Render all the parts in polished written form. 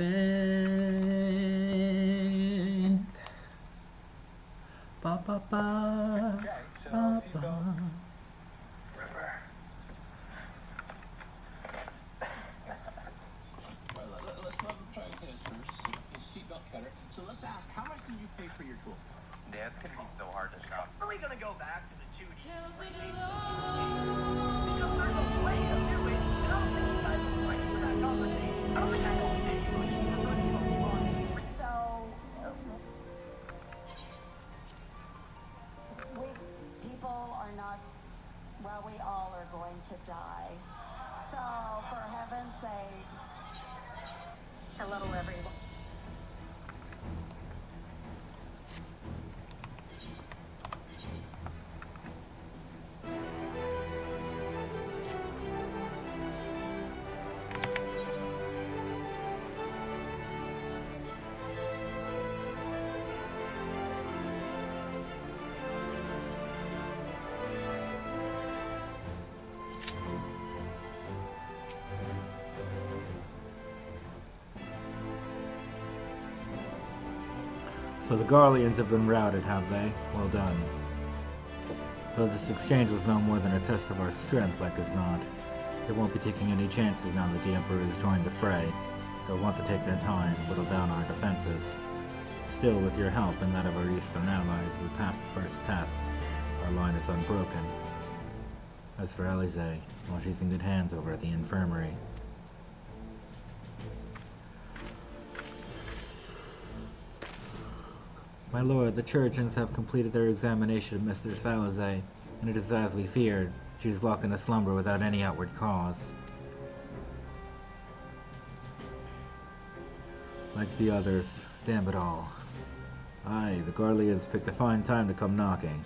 faith. Ba ba ba. Okay, so Ba ba. River. Well, let's let him try his first. His seatbelt cutter. So let's ask, how much did you pay for your tool? Dad's gonna be so hard to shop. Are we gonna go back to the 2Ds? Because there's a way to do it, and I don't think you guys are ready for that conversation. I don't think I know anybody who's ready to move on. So, people are not, well, we all are going to die. So, for heaven's sakes, hello everyone. So the Garleans have been routed, have they? Well done. Though this exchange was no more than a test of our strength, like as not. They won't be taking any chances now that the Emperor has joined the fray. They'll want to take their time, whittle down our defenses. Still, with your help and that of our eastern allies, we passed the first test. Our line is unbroken. As for Ffxiv, well, she's in good hands over at the infirmary. My lord, the Churchans have completed their examination of Mr. Salazar, and it is as we feared. She is locked in a slumber without any outward cause. Like the others, damn it all. Aye, the Garleans picked a fine time to come knocking.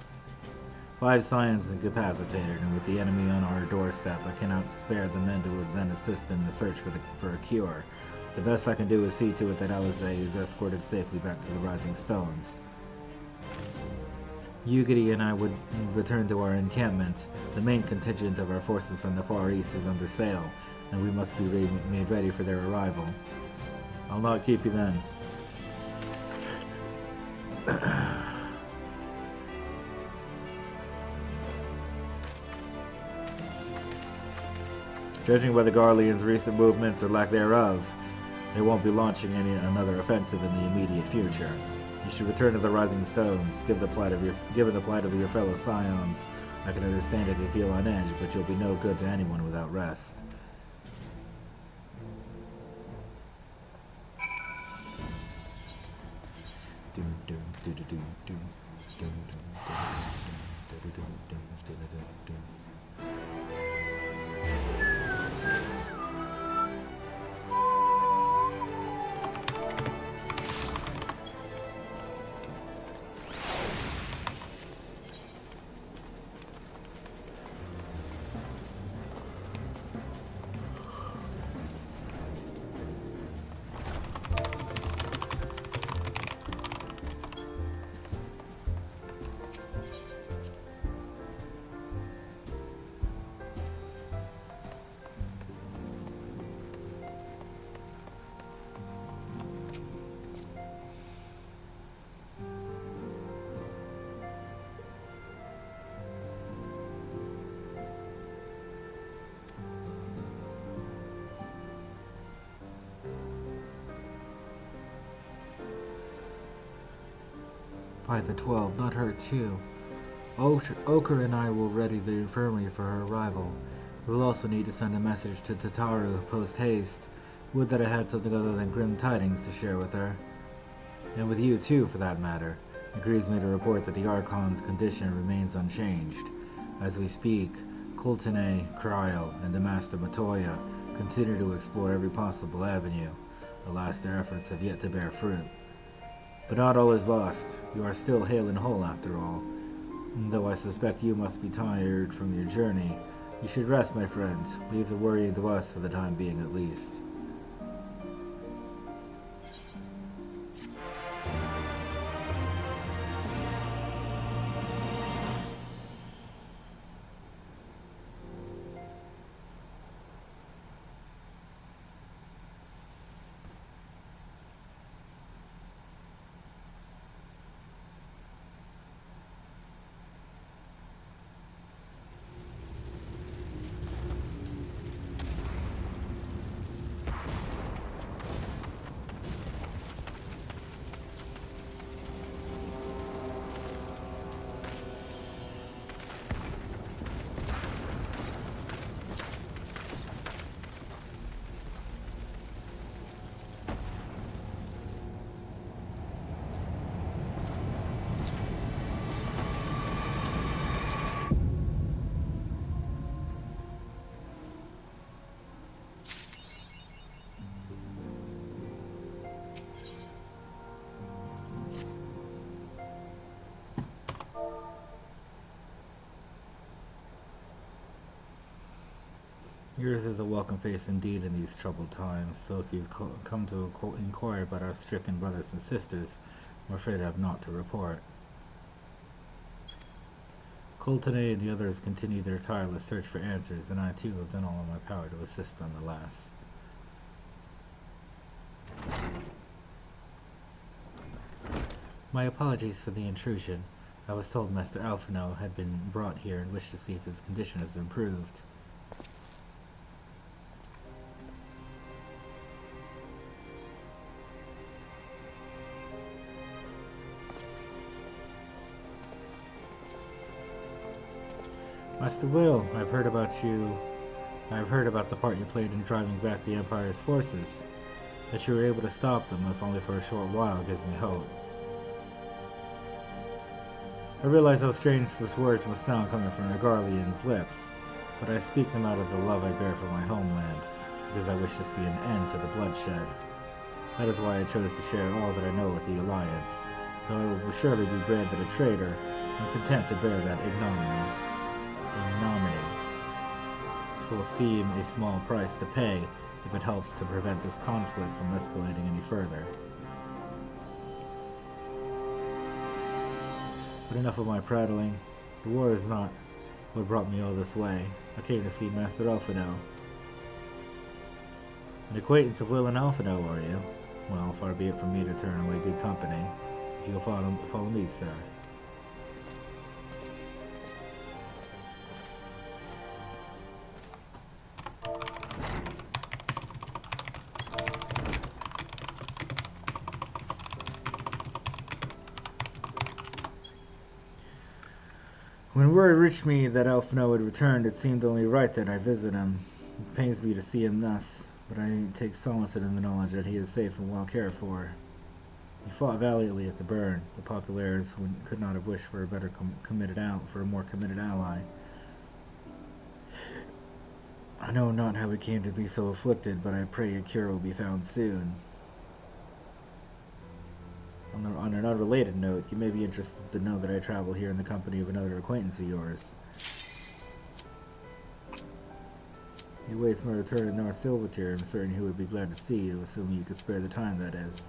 5 scions incapacitated, and with the enemy on our doorstep, I cannot spare the men who would then assist in the search for a cure. The best I can do is see to it that Alizé is escorted safely back to the Rising Stones. Yugiti and I would return to our encampment. The main contingent of our forces from the Far East is under sail, and we must be made ready for their arrival. I'll not keep you then. Judging by the Garleans' recent movements or lack thereof, they won't be launching another offensive in the immediate future. You should return to the Rising Stones. Given the plight of your fellow scions, I can understand if you feel on edge, but you'll be no good to anyone without rest. By the 12, not her too. Ochre and I will ready the infirmary for her arrival. We will also need to send a message to Tataru post-haste. Would that I had something other than grim tidings to share with her. And with you too, for that matter. It grieves me to report that the Archon's condition remains unchanged. As we speak, Kultene, Kryl, and the Master Matoya continue to explore every possible avenue. Alas, their efforts have yet to bear fruit. But not all is lost. You are still hale and whole after all. And though I suspect you must be tired from your journey, you should rest, my friend. Leave the worrying to us for the time being at least. Yours is a welcome face indeed in these troubled times, so if you've come to inquire about our stricken brothers and sisters, I'm afraid I have naught to report. Coltone and the others continue their tireless search for answers, and I too have done all in my power to assist them, alas. My apologies for the intrusion. I was told Master Alphino had been brought here and wished to see if his condition has improved. Master Will, I've heard about you. I've heard about the part you played in driving back the Empire's forces. That you were able to stop them, if only for a short while, gives me hope. I realize how strange such words must sound coming from a Garlean's lips, but I speak them out of the love I bear for my homeland, because I wish to see an end to the bloodshed. That is why I chose to share all that I know with the Alliance. Though I will surely be branded a traitor, I'm content to bear that ignominy. It will seem a small price to pay if it helps to prevent this conflict from escalating any further. But enough of my prattling. The war is not what brought me all this way. I came to see Master Alphino. An acquaintance of Will and Alphino, are you? Well, far be it from me to turn away good company. If you'll follow me, sir. When word reached me that Alphino had returned, it seemed only right that I visit him. It pains me to see him thus, but I take solace in the knowledge that he is safe and well cared for. He fought valiantly at the burn. The populares could not have wished for a more committed ally. I know not how he came to be so afflicted, but I pray a cure will be found soon. On an unrelated note, you may be interested to know that I travel here in the company of another acquaintance of yours. He waits my return in North Silvertier. I'm certain he would be glad to see you, assuming you could spare the time, that is.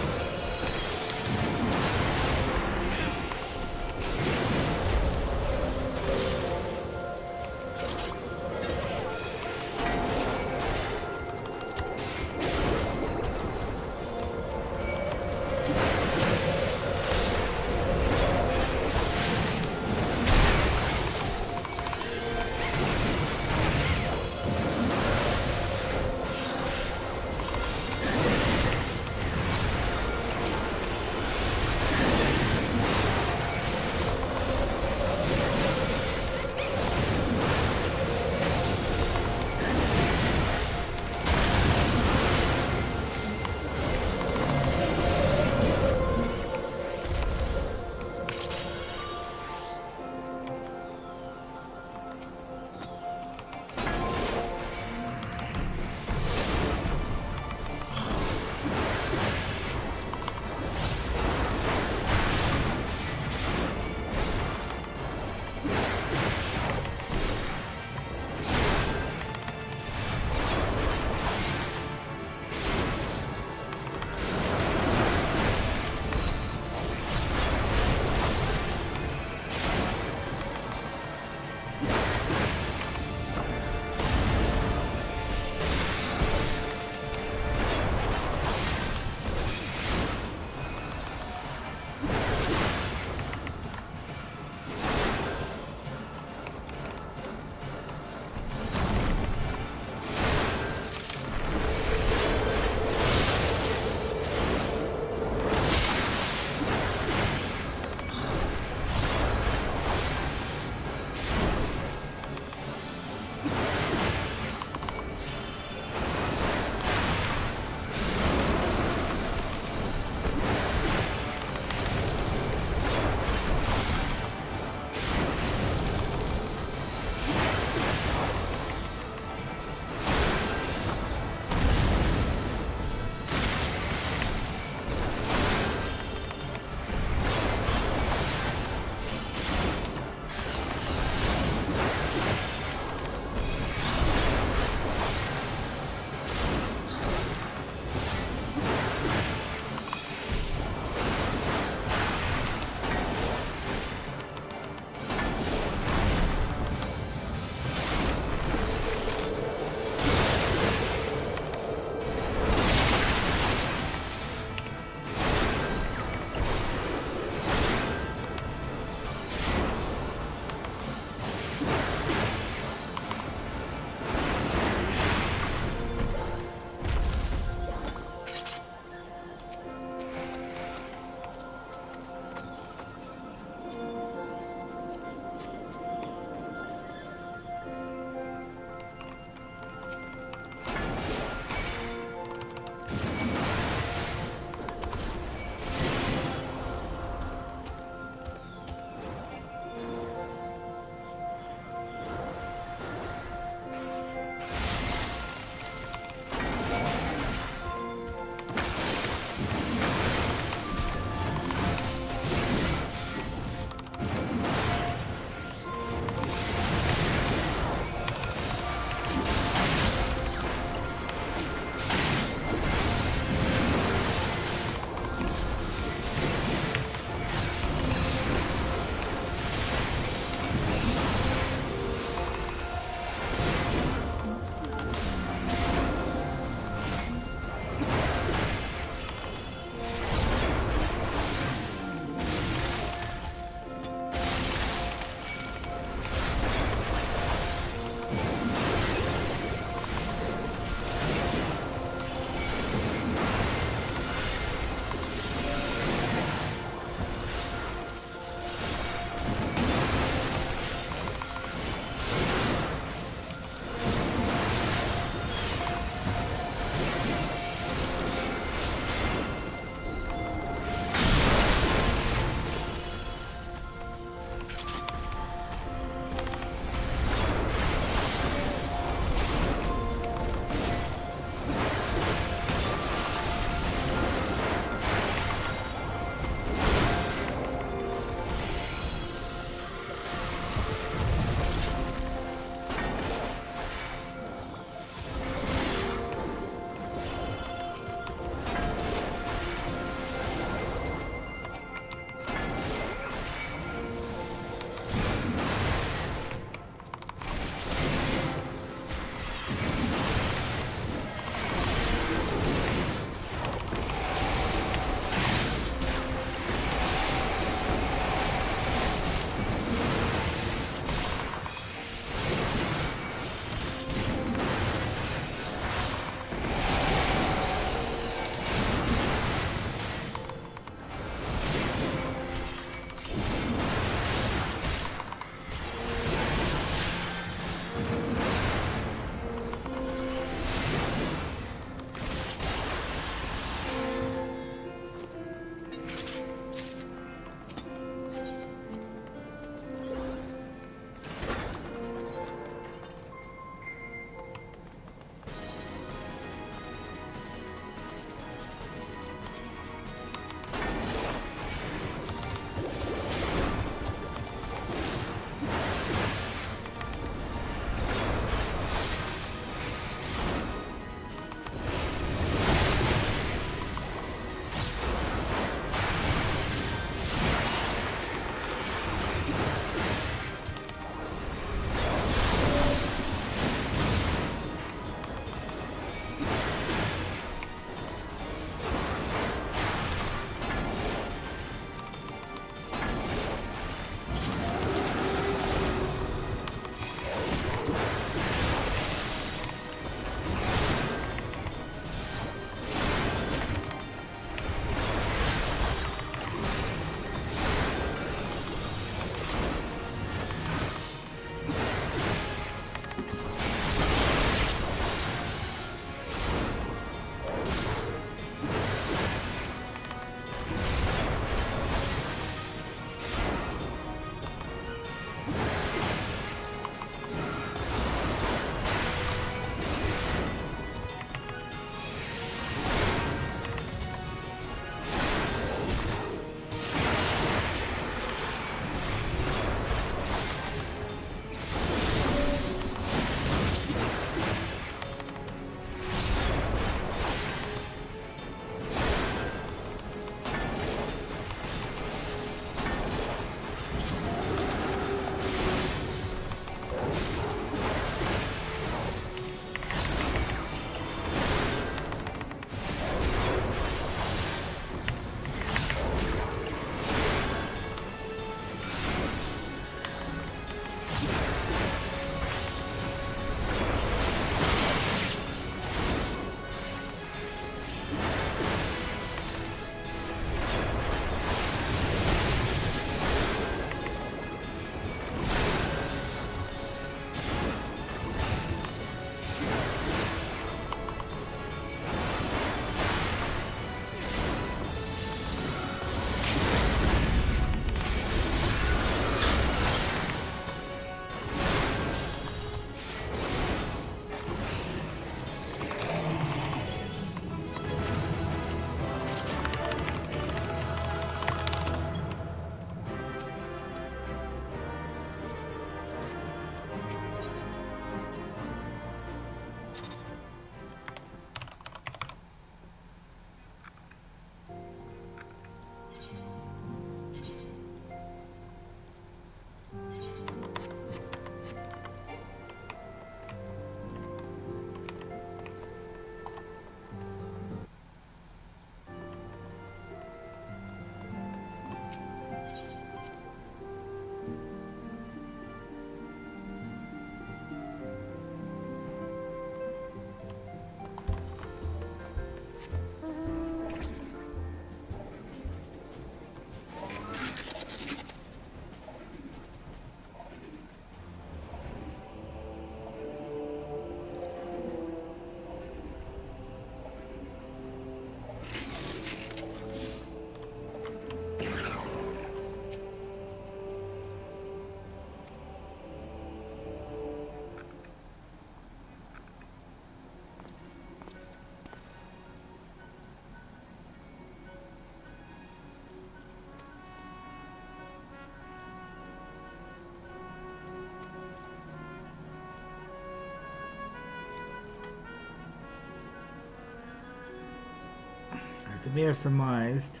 Thamir surmised.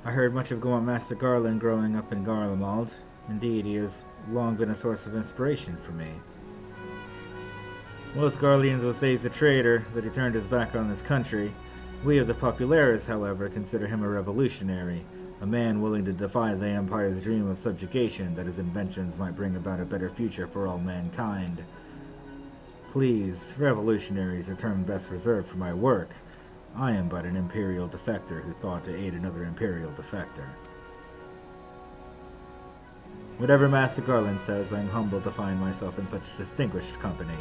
I heard much of Master Garland growing up in Garlemald. Indeed, he has long been a source of inspiration for me. Most Garleans will say he's a traitor, that he turned his back on his country. We of the Populares, however, consider him a revolutionary, a man willing to defy the Empire's dream of subjugation, that his inventions might bring about a better future for all mankind. Please, revolutionary is a term best reserved for my work. I am but an Imperial defector who thought to aid another Imperial defector. Whatever Master Garland says, I am humbled to find myself in such distinguished company.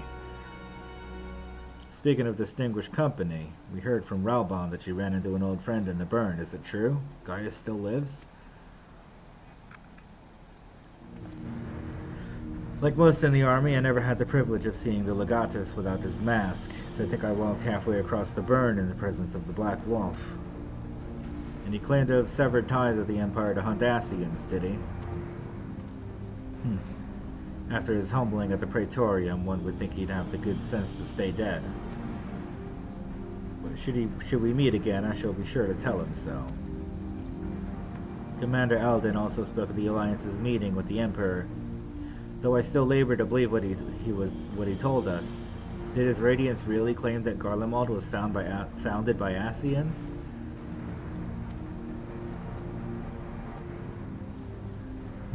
Speaking of distinguished company, we heard from Ralbon that you ran into an old friend in the burn. Is it true? Gaius still lives? Like most in the army, I never had the privilege of seeing the legatus without his mask, so I think I walked halfway across the burn in the presence of the Black Wolf. And he claimed to have severed ties with the Empire to hunt Ascians, did he? After his humbling at the Praetorium, one would think he'd have the good sense to stay dead. But should we meet again, I shall be sure to tell him so. Commander Alden also spoke of the Alliance's meeting with the Emperor. Though I still labor to believe what he told us, did His Radiance really claim that Garlemald was founded by Ascians?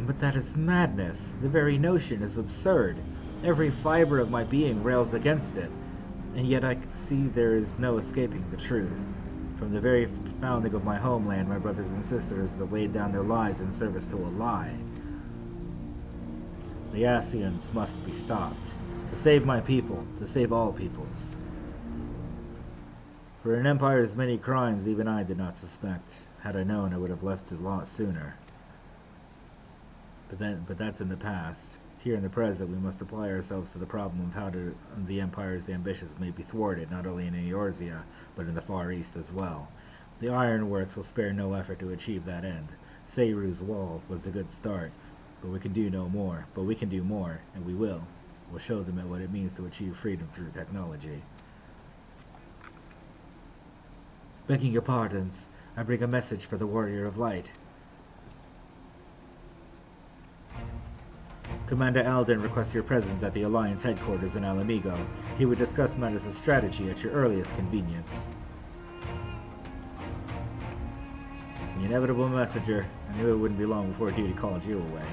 But that is madness. The very notion is absurd. Every fiber of my being rails against it, and yet I see there is no escaping the truth. From the very founding of my homeland, my brothers and sisters have laid down their lives in service to a lie. The Ascians must be stopped. To save my people, to save all peoples. For an empire's many crimes even I did not suspect. Had I known, I would have left a lot sooner. But that's in the past. Here in the present, we must apply ourselves to the problem of how the Empire's ambitions may be thwarted, not only in Eorzea, but in the Far East as well. The Ironworks will spare no effort to achieve that end. Seiru's Wall was a good start, but we can do no more. But we can do more, and we will. We'll show them what it means to achieve freedom through technology. Begging your pardons, I bring a message for the Warrior of Light. Commander Alden requests your presence at the Alliance headquarters in Alamigo. He would discuss matters of strategy at your earliest convenience. The inevitable messenger. I knew it wouldn't be long before duty called you away.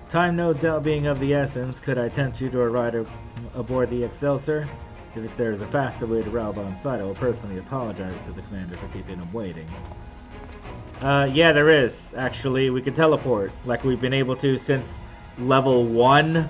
Time no doubt being of the essence, could I tempt you to a ride aboard the Excelsior? If there is a faster way to Ralbon's side, I will personally apologize to the commander for keeping him waiting. Yeah, there is, actually. We can teleport, like we've been able to since level 1.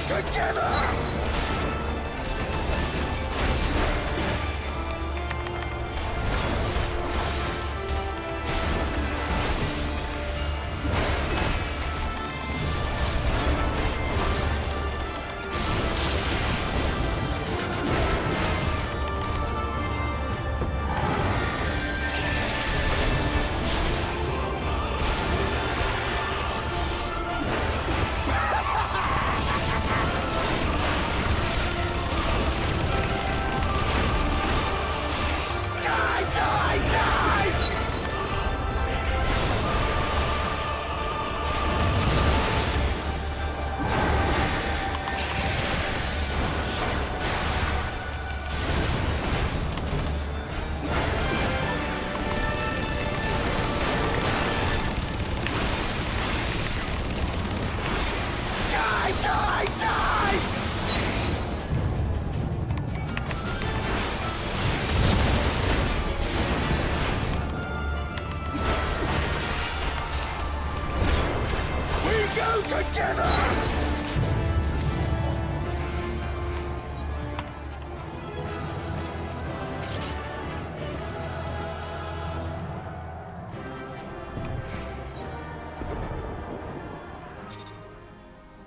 go together!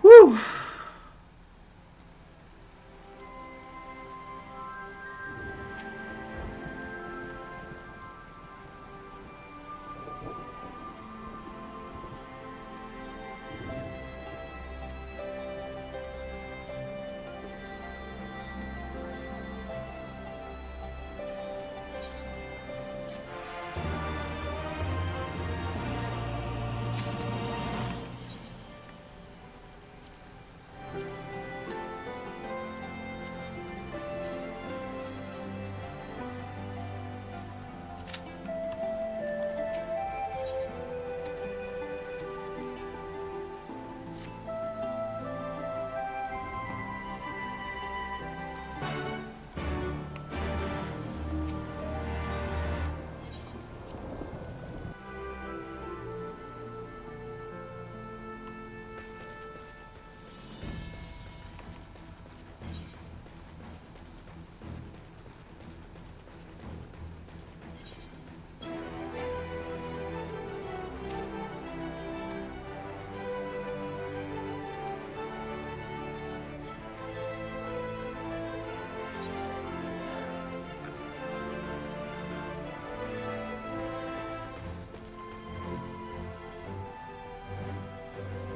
Whew!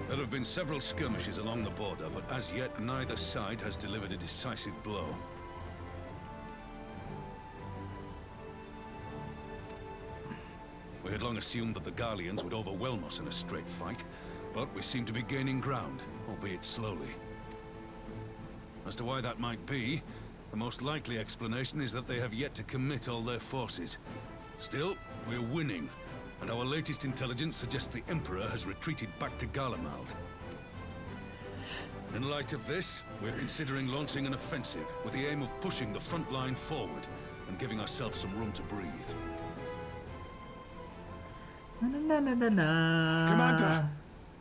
There have been several skirmishes along the border, but as yet neither side has delivered a decisive blow. We had long assumed that the Garleans would overwhelm us in a straight fight, but we seem to be gaining ground, albeit slowly. As to why that might be, the most likely explanation is that they have yet to commit all their forces. Still, we're winning. And our latest intelligence suggests the Emperor has retreated back to Garlemald. In light of this, we're considering launching an offensive with the aim of pushing the front line forward and giving ourselves some room to breathe. Commander!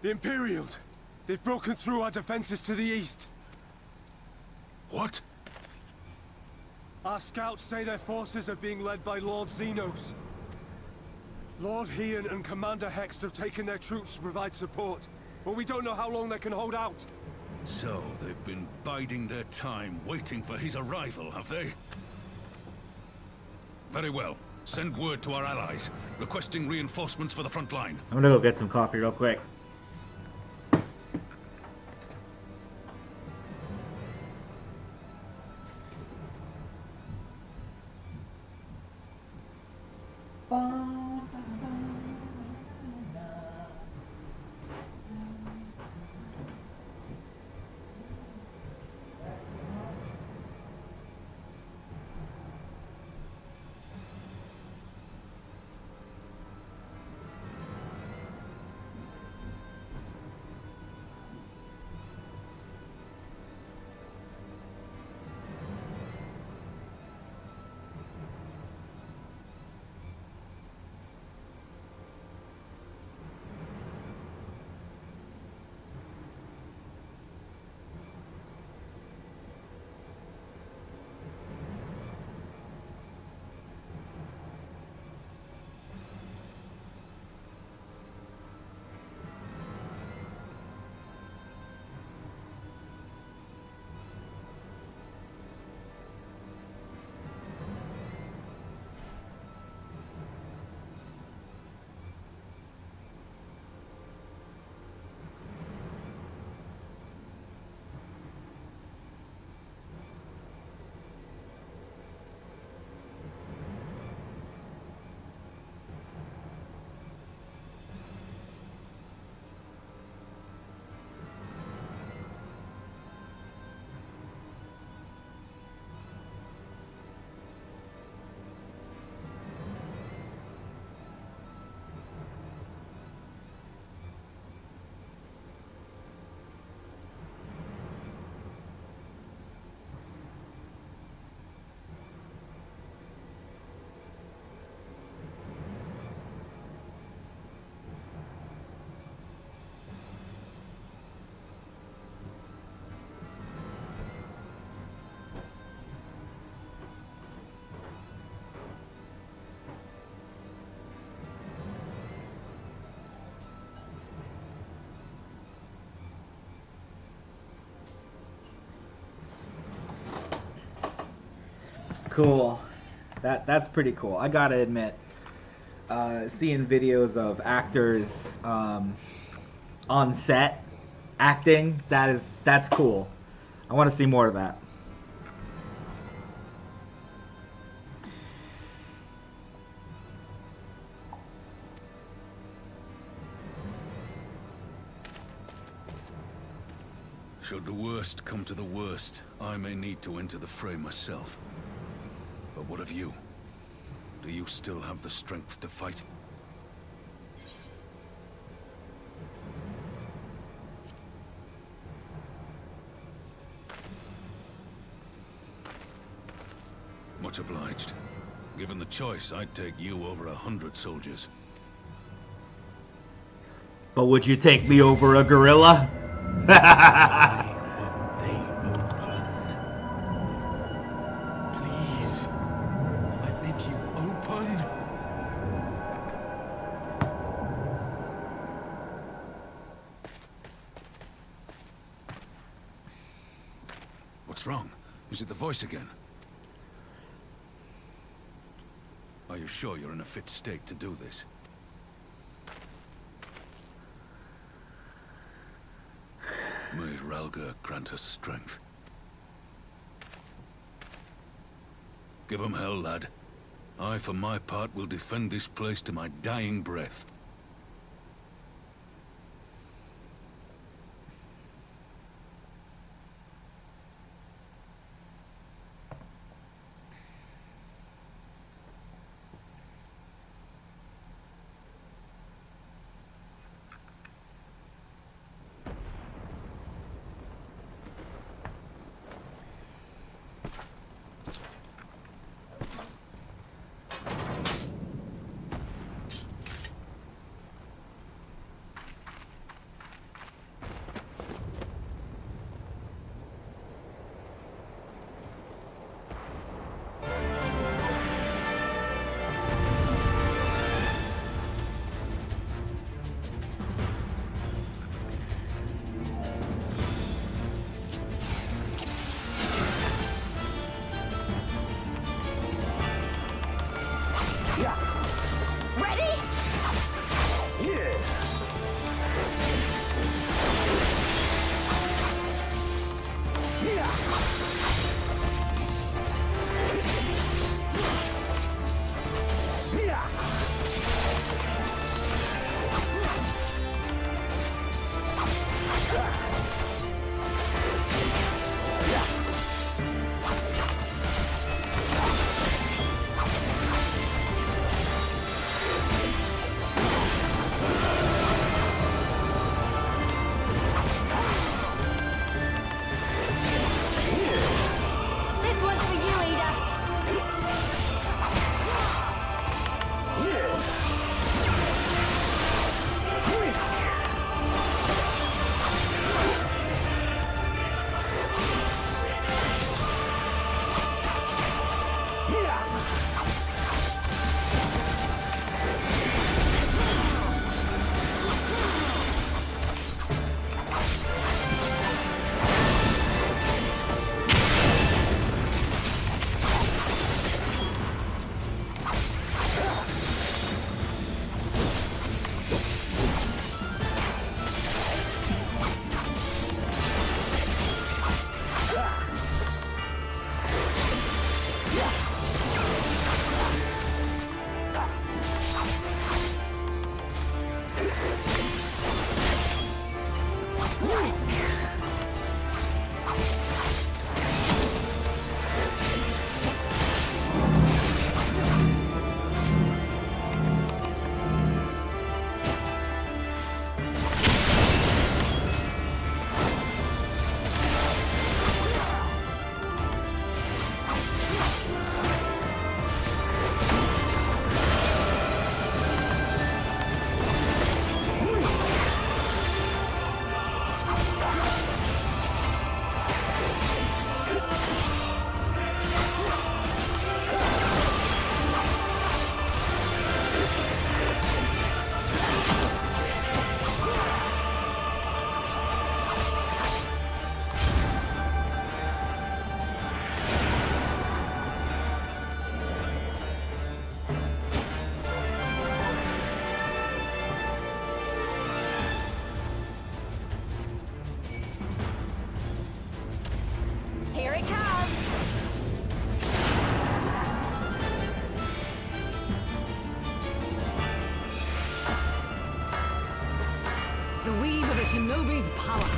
The Imperials! They've broken through our defenses to the east. What? Our scouts say their forces are being led by Lord Xenos. Lord Hian and Commander Hext have taken their troops to provide support, but we don't know how long they can hold out. So, they've been biding their time, waiting for his arrival, have they? Very well. Send word to our allies, requesting reinforcements for the front line. I'm gonna go get some coffee real quick. Cool. That's pretty cool. I gotta admit, seeing videos of actors on set acting, that's cool. I want to see more of that. Should the worst come to the worst, I may need to enter the fray myself. But what of you? Do you still have the strength to fight? Much obliged. Given the choice, I'd take you over 100 soldiers. But would you take me over a gorilla? Why won't they open? Please, I bid you open. What's wrong? Is it the voice again? Are you sure you're in a fit state to do this? May Ralga grant us strength. Give 'em hell, lad. I, for my part, will defend this place to my dying breath. power.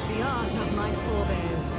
The art of my forebears.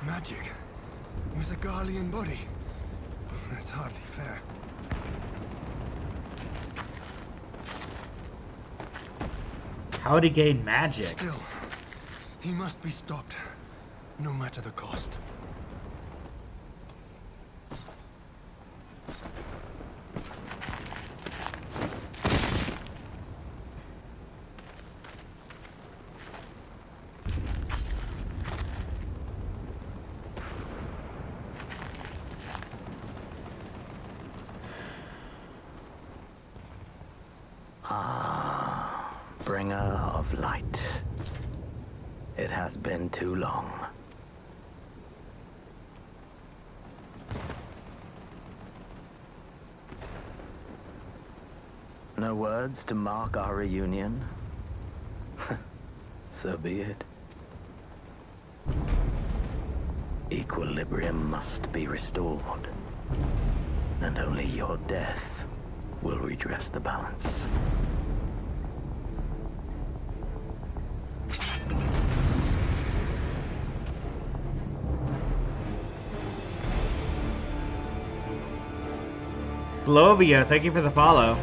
Magic? With a Garlean body? That's hardly fair. How would he gain magic? Still, he must be stopped, no matter the cost. Bringer of light. It has been too long. No words to mark our reunion? So be it. Equilibrium must be restored, and only your death will redress the balance. Slovia, thank you for the follow.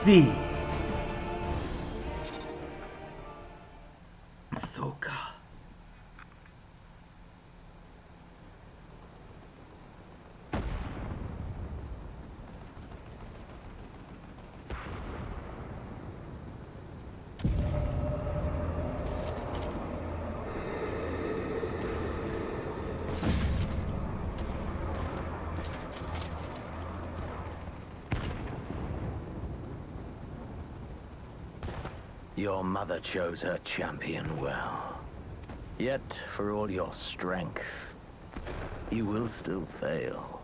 Ffxiv. Ahsoka. Your mother chose her champion well. Yet, for all your strength, you will still fail.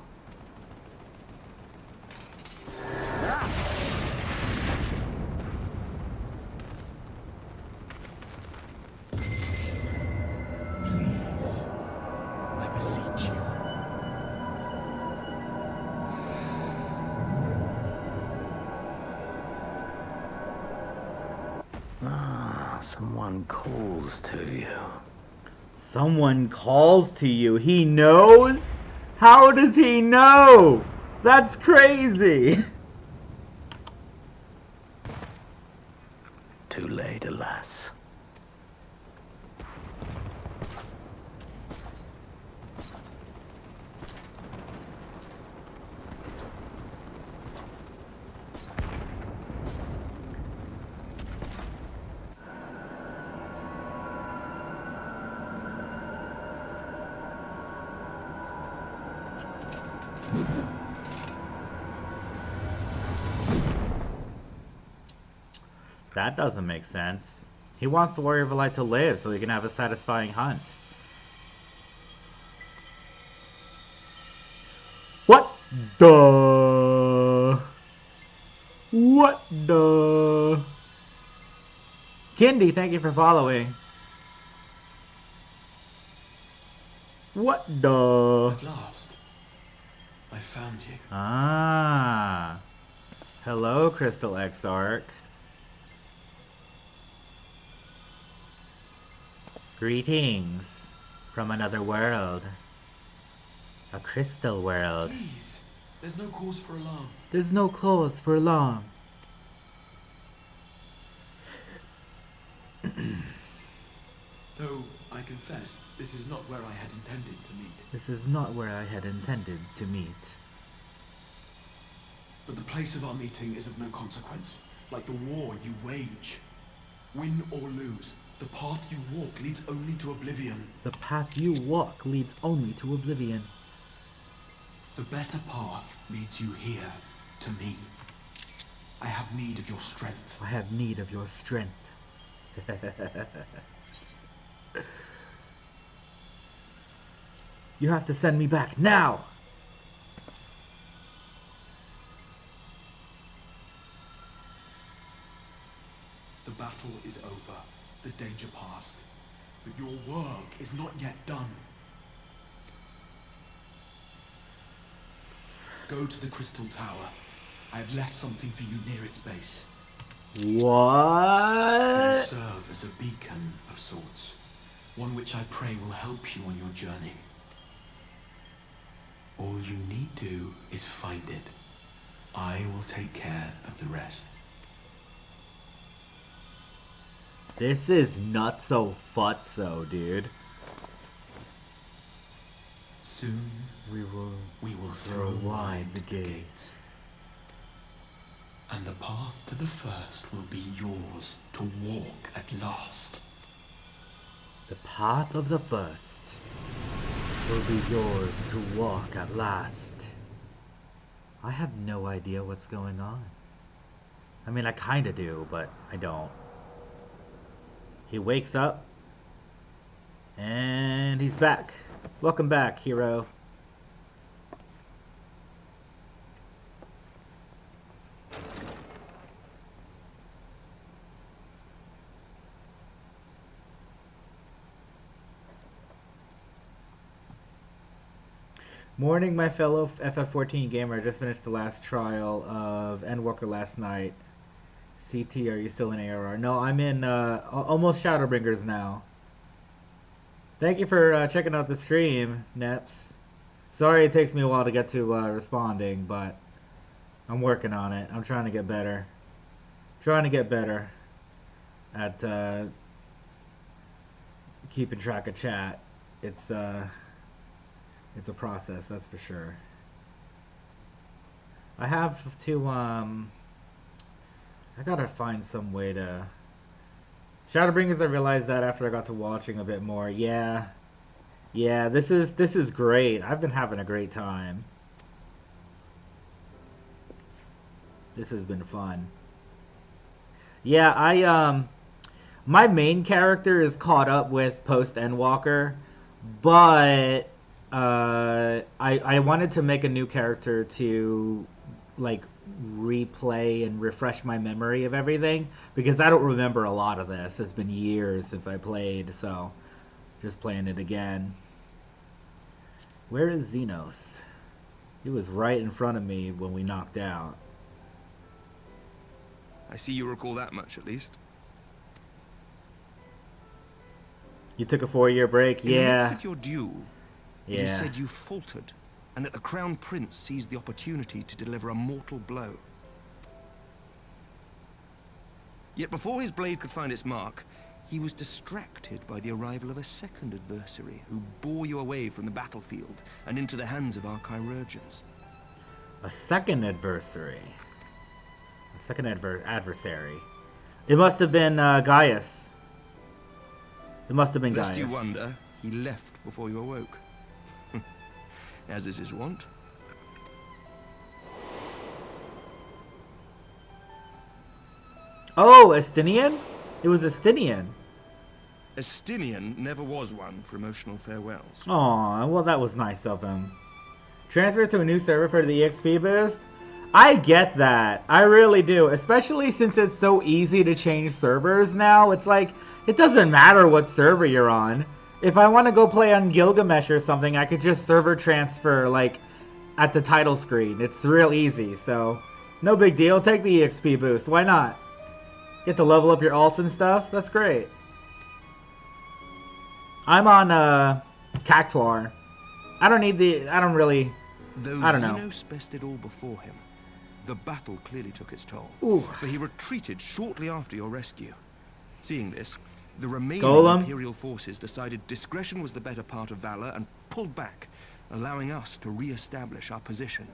Please, I beseech you. Someone calls to you. Someone calls to you. He knows? How does he know? That's crazy. Too late, alas. That doesn't make sense. He wants the Warrior of Light to live so he can have a satisfying hunt. What the? What the? Kindy, thank you for following. What the? At last, I found you. Ah. Hello, Crystal Exarch. Greetings from another world. A crystal world. Please, there's no cause for alarm. There's no cause for alarm. Though, I confess, this is not where I had intended to meet. This is not where I had intended to meet. But the place of our meeting is of no consequence, like the war you wage. Win or lose, the path you walk leads only to oblivion. The path you walk leads only to oblivion. The better path leads you here, to me. I have need of your strength. I have need of your strength. You have to send me back now! The battle is over, the danger past. But your work is not yet done. Go to the Crystal Tower. I have left something for you near its base. What? It will serve as a beacon of sorts. One which I pray will help you on your journey. All you need do is find it. I will take care of the rest. This is not so futso, dude. Soon We will throw wide the gates. And the path to the first will be yours to walk at last. The path of the first will be yours to walk at last. I have no idea what's going on. I mean, I kinda do, but I don't. He wakes up, and he's back. Welcome back, hero. Morning, my fellow FF14 gamer. I just finished the last trial of Endwalker last night. CT, are you still in ARR? No, I'm in almost Shadowbringers now. Thank you for checking out the stream, Neps. Sorry it takes me a while to get to responding, but I'm working on it. I'm trying to get better. Trying to get better at keeping track of chat. It's a process, that's for sure. I have to I gotta find some way to Shadowbringers. I realized that after I got to watching a bit more. Yeah, this is great. I've been having a great time. This has been fun. Yeah, my main character is caught up with post Endwalker, but I wanted to make a new character to like replay and refresh my memory of everything, because I don't remember a lot of this. It's been years since I played, so just playing it again. Where is Xenos? He was right in front of me when we knocked out. I see you recall that much, at least. You took a 4-year break? In yeah. In the midst of your duel, yeah. It is said you faltered, and that the Crown Prince seized the opportunity to deliver a mortal blow. Yet before his blade could find its mark, he was distracted by the arrival of a second adversary who bore you away from the battlefield and into the hands of our chirurgeons. A second adversary? A second adversary. It must have been Gaius. It must have been Gaius. Lest you wonder, he left before you awoke. As is his wont. Oh, Estinian? It was Estinian. Estinian never was one for emotional farewells. Aw, well that was nice of him. Transfer to a new server for the EXP boost? I get that. I really do. Especially since it's so easy to change servers now. It's like, it doesn't matter what server you're on. If I want to go play on Gilgamesh or something, I could just server transfer, like, at the title screen. It's real easy, so no big deal. Take the EXP boost. Why not? Get to level up your alts and stuff. That's great. I'm on, Cactuar. I don't need the... I don't really... Though I don't know. Xenos bested all before him, the battle clearly took its toll. Ooh. For he retreated shortly after your rescue. Seeing this, the remaining Imperial forces decided discretion was the better part of valor and pulled back, allowing us to re-establish our position.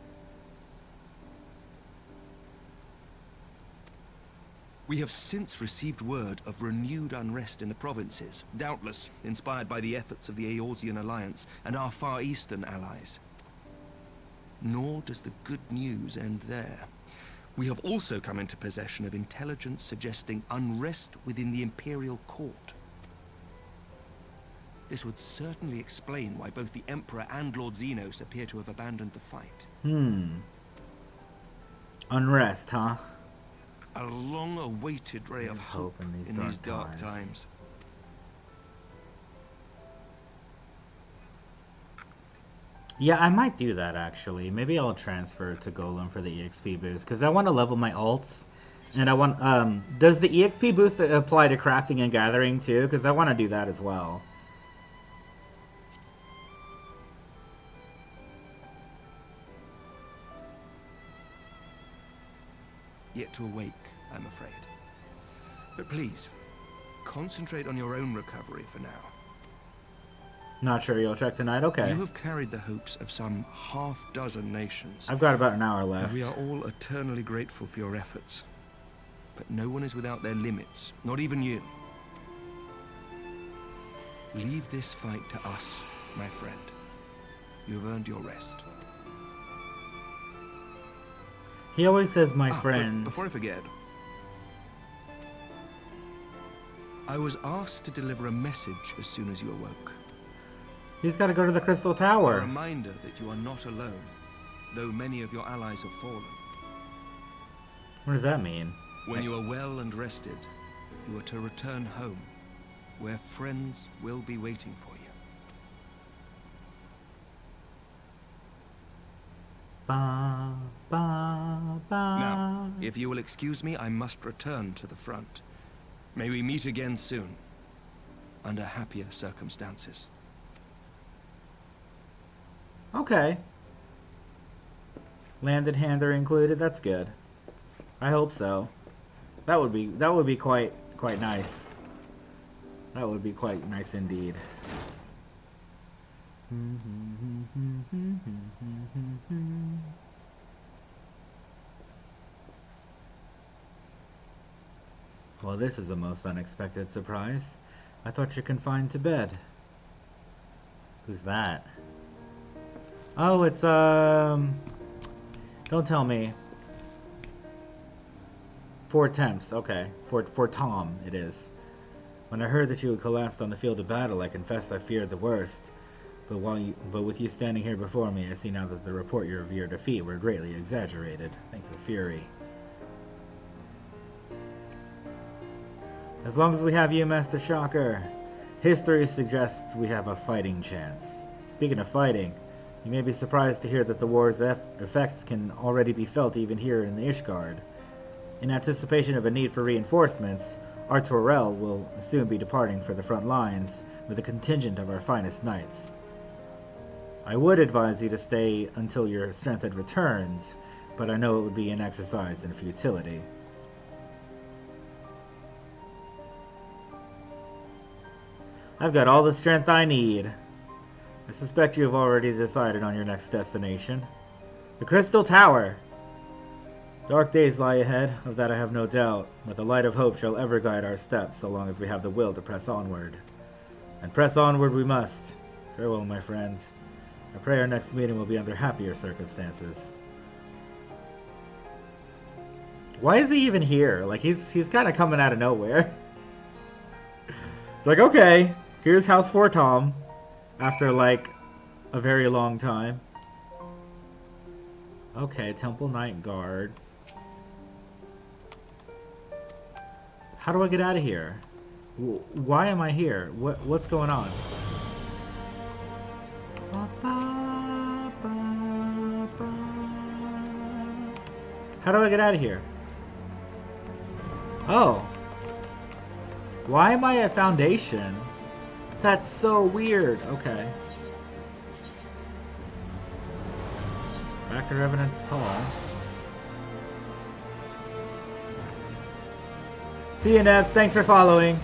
We have since received word of renewed unrest in the provinces, doubtless inspired by the efforts of the Eorzean Alliance and our Far Eastern allies. Nor does the good news end there. We have also come into possession of intelligence suggesting unrest within the Imperial Court. This would certainly explain why both the Emperor and Lord Xenos appear to have abandoned the fight. Unrest, huh? A long-awaited ray of hope in these dark times. Yeah, I might do that actually. Maybe I'll transfer to Golem for the EXP boost because I want to level my alts, and I want. Does the EXP boost apply to crafting and gathering too? Because I want to do that as well. Yet to awake, I'm afraid. But please, concentrate on your own recovery for now. Not sure you'll check tonight? Okay. You have carried the hopes of some half-dozen nations. I've got about an hour left. And we are all eternally grateful for your efforts. But no one is without their limits, not even you. Leave this fight to us, my friend. You have earned your rest. He always says my friend. Before I forget, I was asked to deliver a message as soon as you awoke. He's got to go to the Crystal Tower. A reminder that you are not alone, though many of your allies have fallen. What does that mean? When you are well and rested, you are to return home, where friends will be waiting for you. Ba, ba, ba. Now, if you will excuse me, I must return to the front. May we meet again soon, under happier circumstances. Okay. Landed hander included, that's good. I hope so. That would be quite nice. That would be quite nice indeed. Well, this is a most unexpected surprise. I thought you're confined to bed. Who's that? Oh, it's, don't tell me. 4 attempts, okay. For Tom, it is. When I heard that you had collapsed on the field of battle, I confessed I feared the worst. But with you standing here before me, I see now that the report of your defeat were greatly exaggerated. Thank the Fury. As long as we have you, Master Shocker, history suggests we have a fighting chance. Speaking of fighting, you may be surprised to hear that the war's effects can already be felt even here in the Ishgard. In anticipation of a need for reinforcements, our Torel will soon be departing for the front lines with a contingent of our finest knights. I would advise you to stay until your strength had returned, but I know it would be an exercise in futility. I've got all the strength I need. I suspect you have already decided on your next destination. The Crystal Tower! Dark days lie ahead, of that I have no doubt, but the light of hope shall ever guide our steps so long as we have the will to press onward. And press onward we must. Farewell, my friends. I pray our next meeting will be under happier circumstances. Why is he even here? Like, he's kind of coming out of nowhere. It's like, okay, here's House 4 Tom. After, like, a very long time. Okay, Temple Night Guard. How do I get out of here? Why am I here? What's going on? How do I get out of here? Oh. Why am I at Foundation? That's so weird. Okay. Factor evidence tall. See you, Nebs. Thanks for following.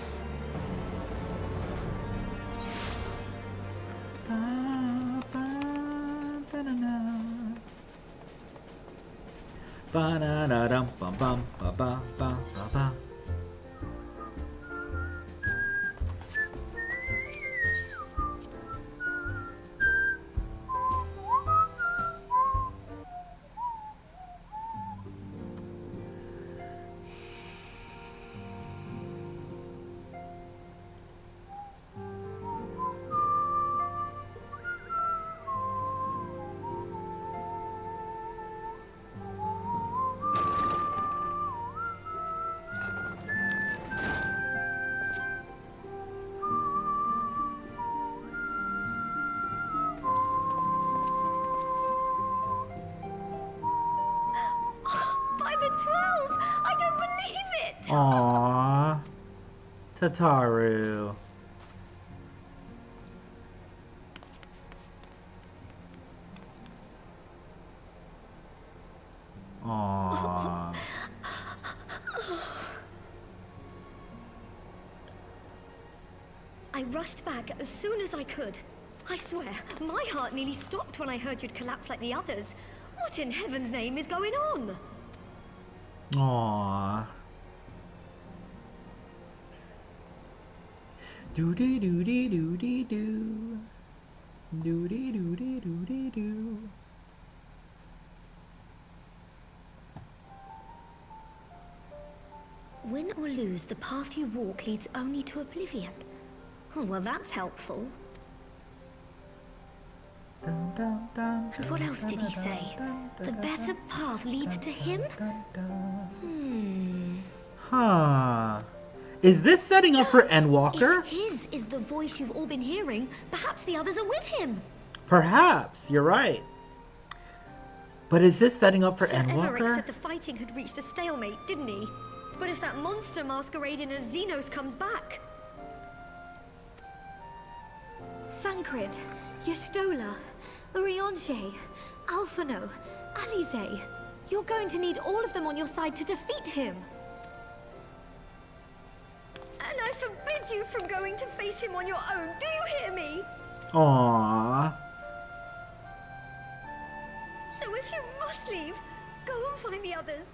Aww. Tataru. Aww. I rushed back as soon as I could. I swear, my heart nearly stopped when I heard you'd collapsed like the others. What in heaven's name is going on? Aww. Doody doody doody doo. Doody doody doody doo. Win or lose, the path you walk leads only to oblivion. Oh, well, that's helpful. And what else did he say? The better path leads to him? Huh. Is this setting up for Endwalker? If his is the voice you've all been hearing, perhaps the others are with him. Perhaps, you're right. But is this setting up for Sir Endwalker? Emmerich said the fighting had reached a stalemate, didn't he? But if that monster masquerading as Xenos comes back... Thancred, Yestola, Urianger, Alphano, Alize. You're going to need all of them on your side to defeat him. And I forbid you from going to face him on your own. Do you hear me? Aww. So if you must leave, go and find the others.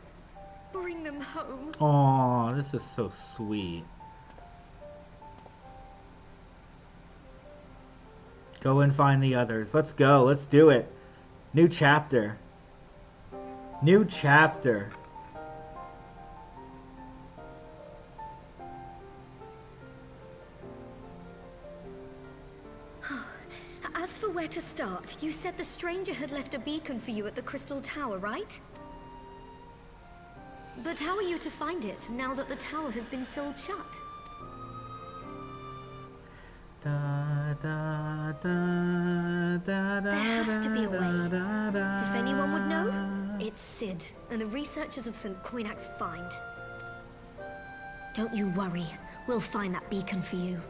Bring them home. Aww, this is so sweet. Go and find the others. Let's go. Let's do it. New chapter. New chapter. As for where to start, you said the stranger had left a beacon for you at the Crystal Tower, right? But how are you to find it now that the tower has been sealed shut? There has to be a way. If anyone would know, it's Sid and the researchers of St. Coinac's find. Don't you worry, we'll find that beacon for you.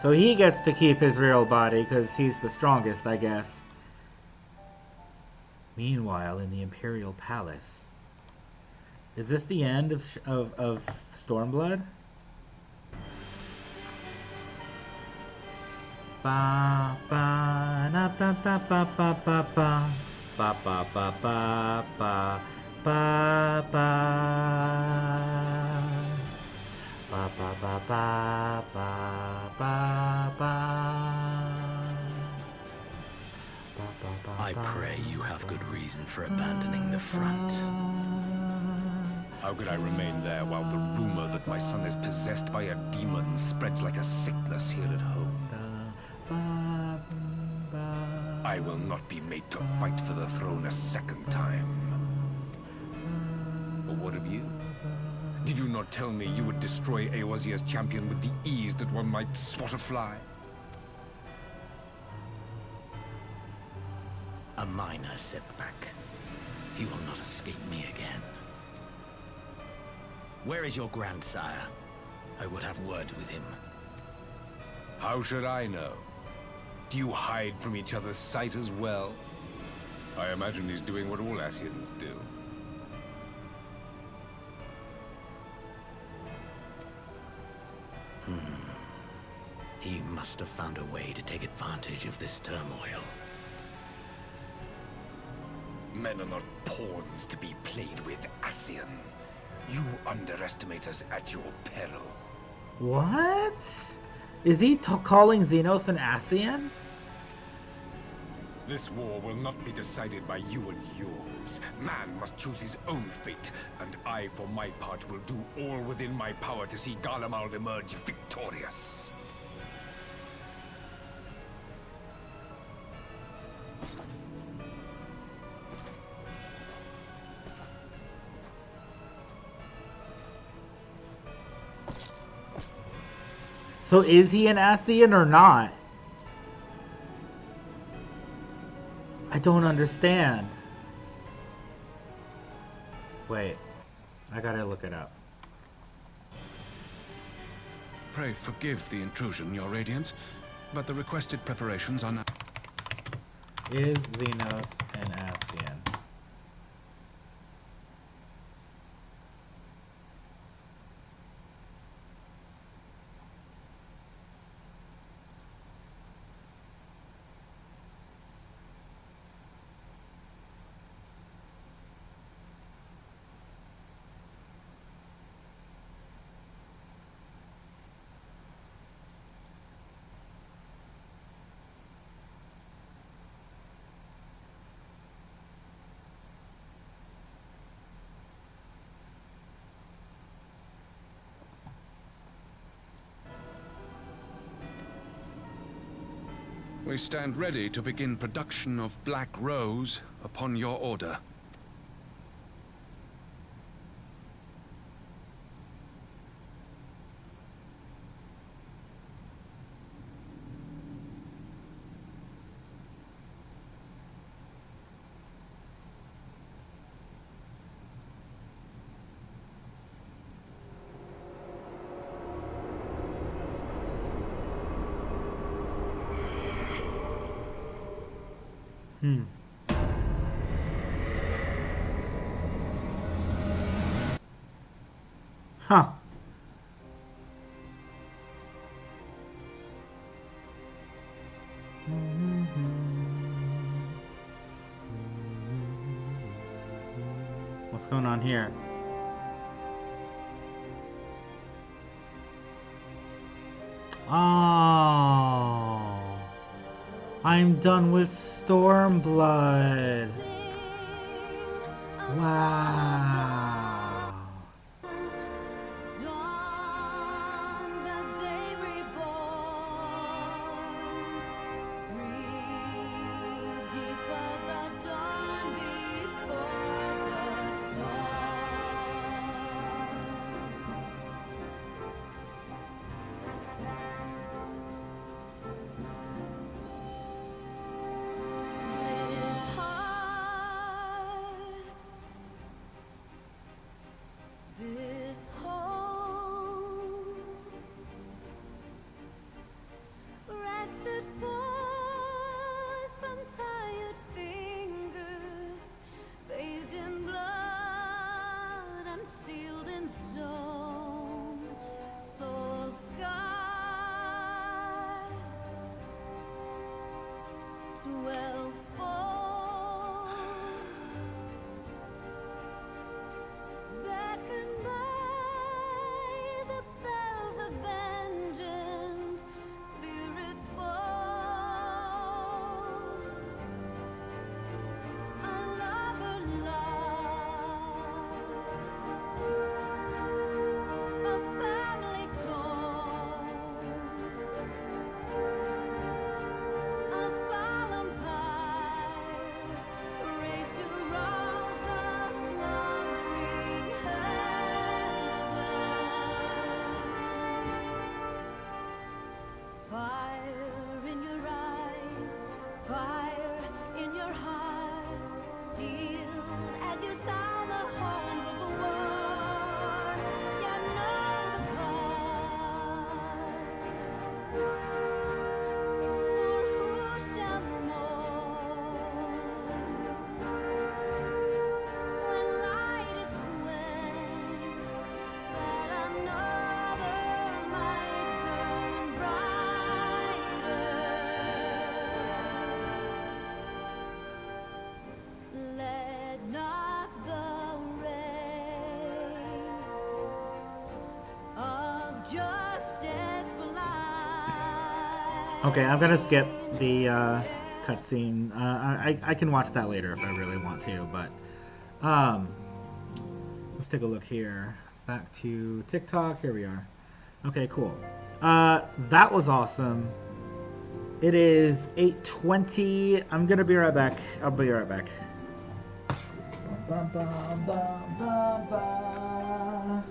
So he gets to keep his real body because he's the strongest, I guess. Meanwhile, in the Imperial Palace. Is this the end of Stormblood? Ba ba na da da ba ba ba ba ba ba ba ba ba ba ba ba ba ba ba ba ba. I pray you have good reason for abandoning the front. How could I remain there while the rumor that my son is possessed by a demon spreads like a sickness here at home? I will not be made to fight for the throne a second time. But what of you? Did you not tell me you would destroy Eorzea's champion with the ease that one might swat a fly? A minor setback. He will not escape me again. Where is your grandsire? I would have words with him. How should I know? Do you hide from each other's sight as well? I imagine he's doing what all Ascians do. He must have found a way to take advantage of this turmoil. Men are not pawns to be played with, Ascian. You underestimate us at your peril. What? Is he calling Xenos an Ascian? This war will not be decided by you and yours. Man must choose his own fate, and I, for my part, will do all within my power to see Garlemald emerge victorious. So is he an Ascian or not? I don't understand. Wait, I gotta look it up. Pray forgive the intrusion, Your Radiance, but the requested preparations are now... Is Xenos an Ascian? We stand ready to begin production of Black Rose upon your order. Huh. What's going on here? Oh, I'm done with Stormblood. Wow. Okay, I'm gonna skip the cutscene. I can watch that later if I really want to, but let's take a look here. Back to TikTok. Here we are. Okay, cool. That was awesome. It is 8:20. I'm gonna be right back. I'll be right back. Bum, bum, bum, bum, bum.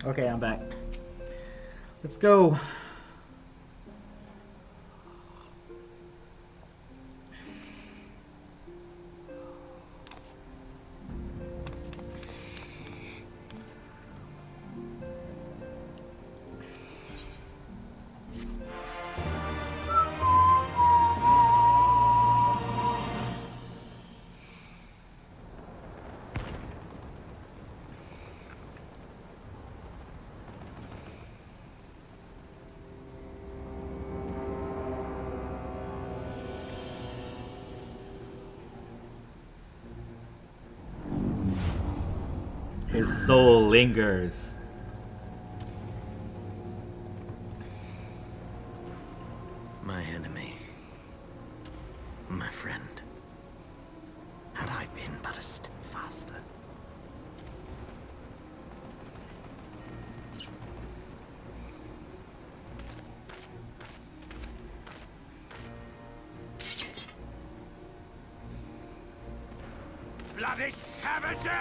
Okay, I'm back. Let's go. His soul lingers. My enemy. My friend. Had I been but a step faster. Bloody savages!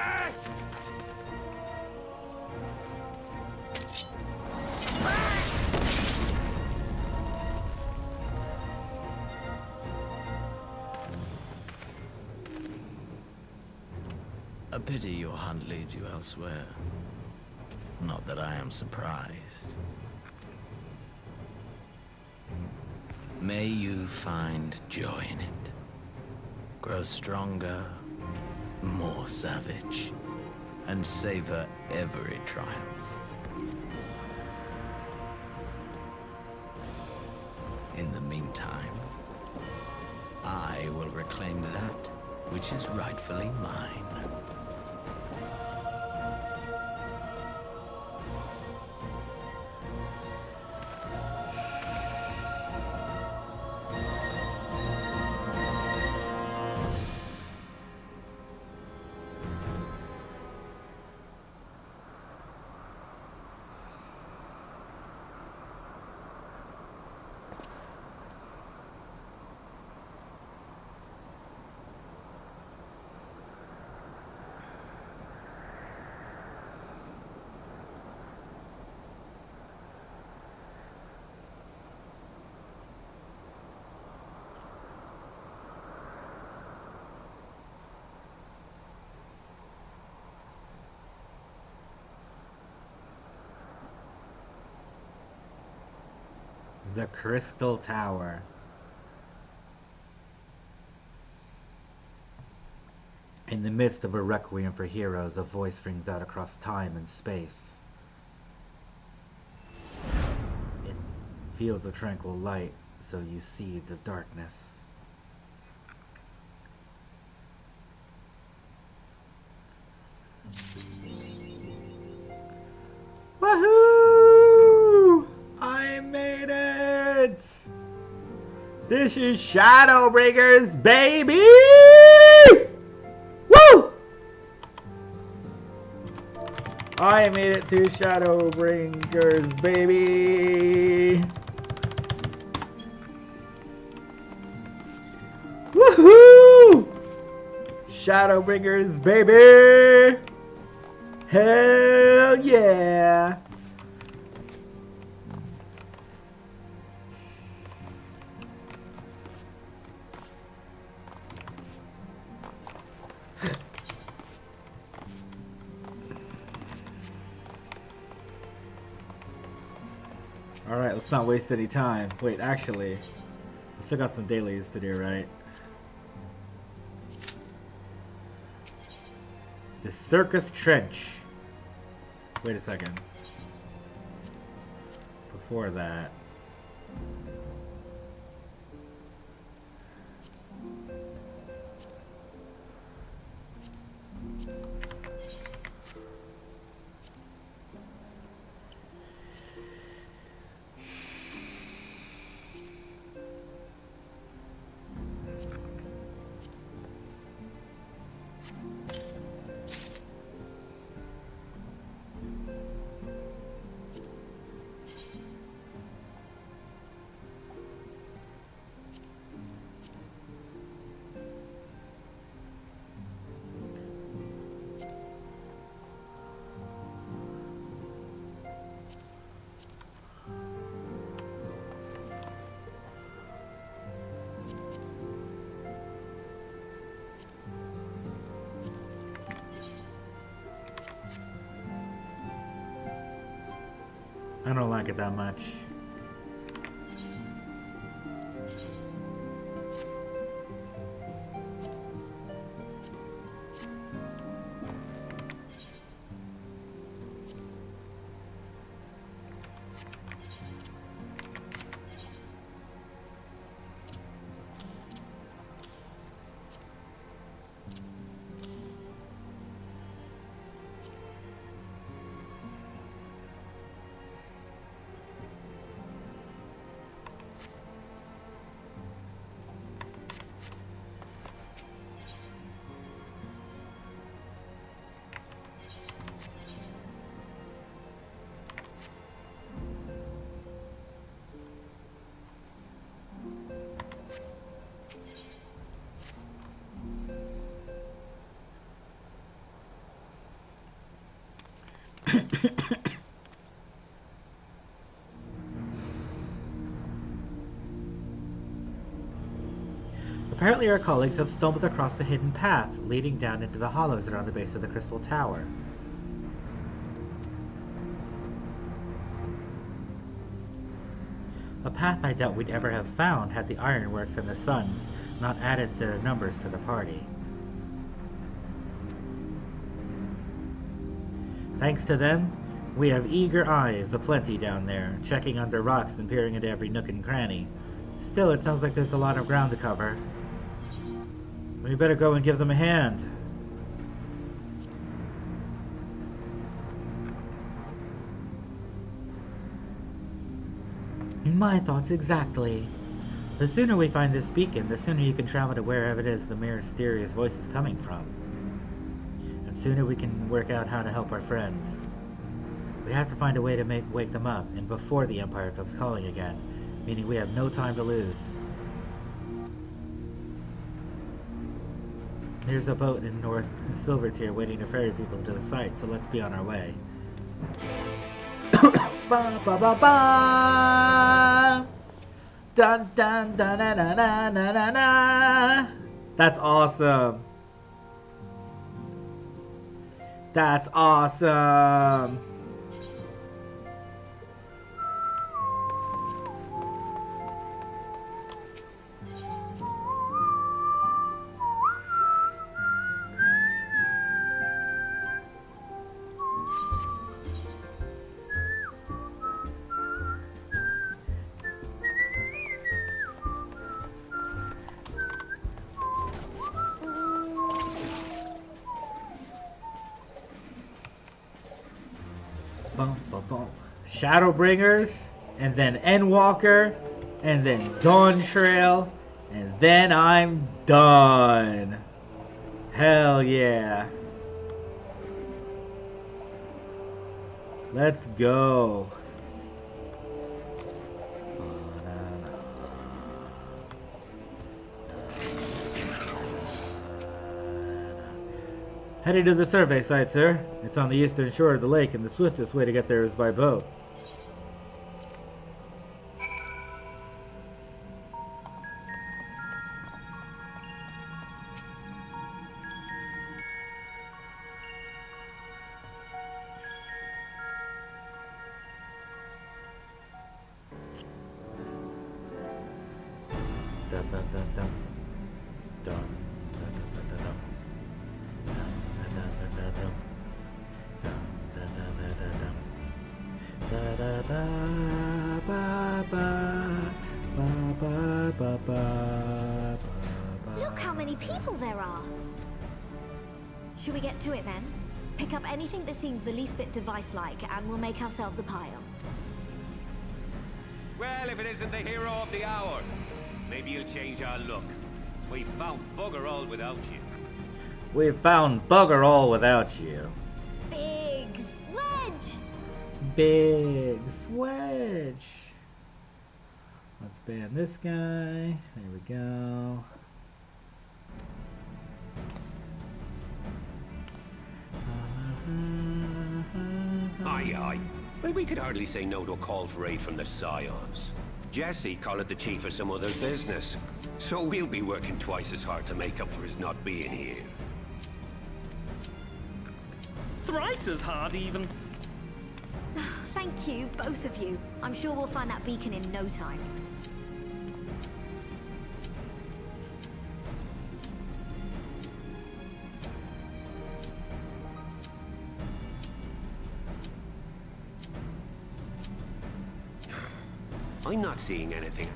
A pity your hunt leads you elsewhere. Not that I am surprised. May you find joy in it. Grow stronger, more savage, and savor every triumph. In the meantime, I will reclaim that which is rightfully mine. The Crystal Tower. In the midst of a requiem for heroes, a voice rings out across time and space. It feels a tranquil light, so you seeds of darkness. Woohoo! I made it! This is Shadowbringers, baby! Woo! I made it to Shadowbringers, baby! Woohoo! Shadowbringers, baby! Hell yeah! Alright, let's not waste any time. Wait, actually, I still got some dailies to do, right? The Circus Trench. Wait a second. Before that. I don't like it that much. Apparently our colleagues have stumbled across the hidden path leading down into the hollows around the base of the Crystal Tower. A path I doubt we'd ever have found had the Ironworks and the Suns not added their numbers to the party. Thanks to them, we have eager eyes aplenty down there, checking under rocks and peering into every nook and cranny. Still, it sounds like there's a lot of ground to cover. We better go and give them a hand. My thoughts exactly. The sooner we find this beacon, the sooner you can travel to wherever it is the mysterious voice is coming from. And sooner we can work out how to help our friends. We have to find a way to wake them up, and before the Empire comes calling again, meaning we have no time to lose. There's a boat in North Silvertier waiting to ferry people to the site, so let's be on our way. Ba ba ba ba. Dun dun dun na na na na na na. That's awesome. That's awesome. Shadowbringers, and then Endwalker, and then Dawn Trail, and then I'm done. Hell yeah. Let's go. Heading to the survey site, sir. It's on the eastern shore of the lake, and the swiftest way to get there is by boat. Dun dun dun dun. Dun dun dun dun dun dun. Look how many people there are! Should we get to it then? Pick up anything that seems the least bit device-like and we'll make ourselves a pile. Well, if it isn't the hero of the hour, maybe you'll change our look. We've found bugger all without you. We've found bugger all without you. Big Swedge! Big Swedge! Let's ban this guy. There we go. Aye, aye. But we could hardly say no to a call for aid from the Scions. Jesse called it the chief of some other business. So we'll be working twice as hard to make up for his not being here. Thrice as hard, even. Thank you, both of you. I'm sure we'll find that beacon in no time. I'm not seeing anything.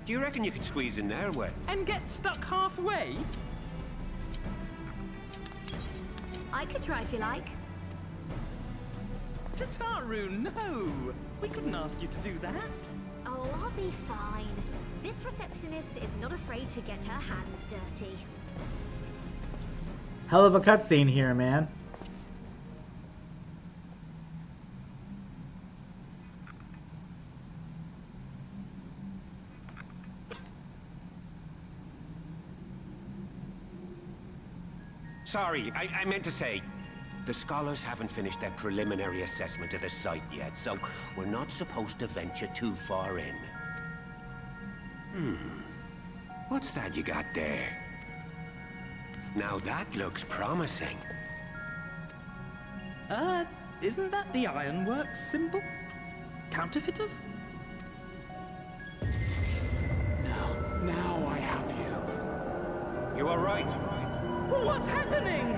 Do you reckon you could squeeze in there, Way? And get stuck halfway? I could try if you like. Tataru, no! We couldn't ask you to do that. Oh, I'll be fine. This receptionist is not afraid to get her hands dirty. Hell of a cutscene here, man. Sorry, I meant to say, the scholars haven't finished their preliminary assessment of the site yet, so we're not supposed to venture too far in. What's that you got there? Now that looks promising. Isn't that the ironworks symbol? Counterfeiters? Now I have you. You are right. What's happening?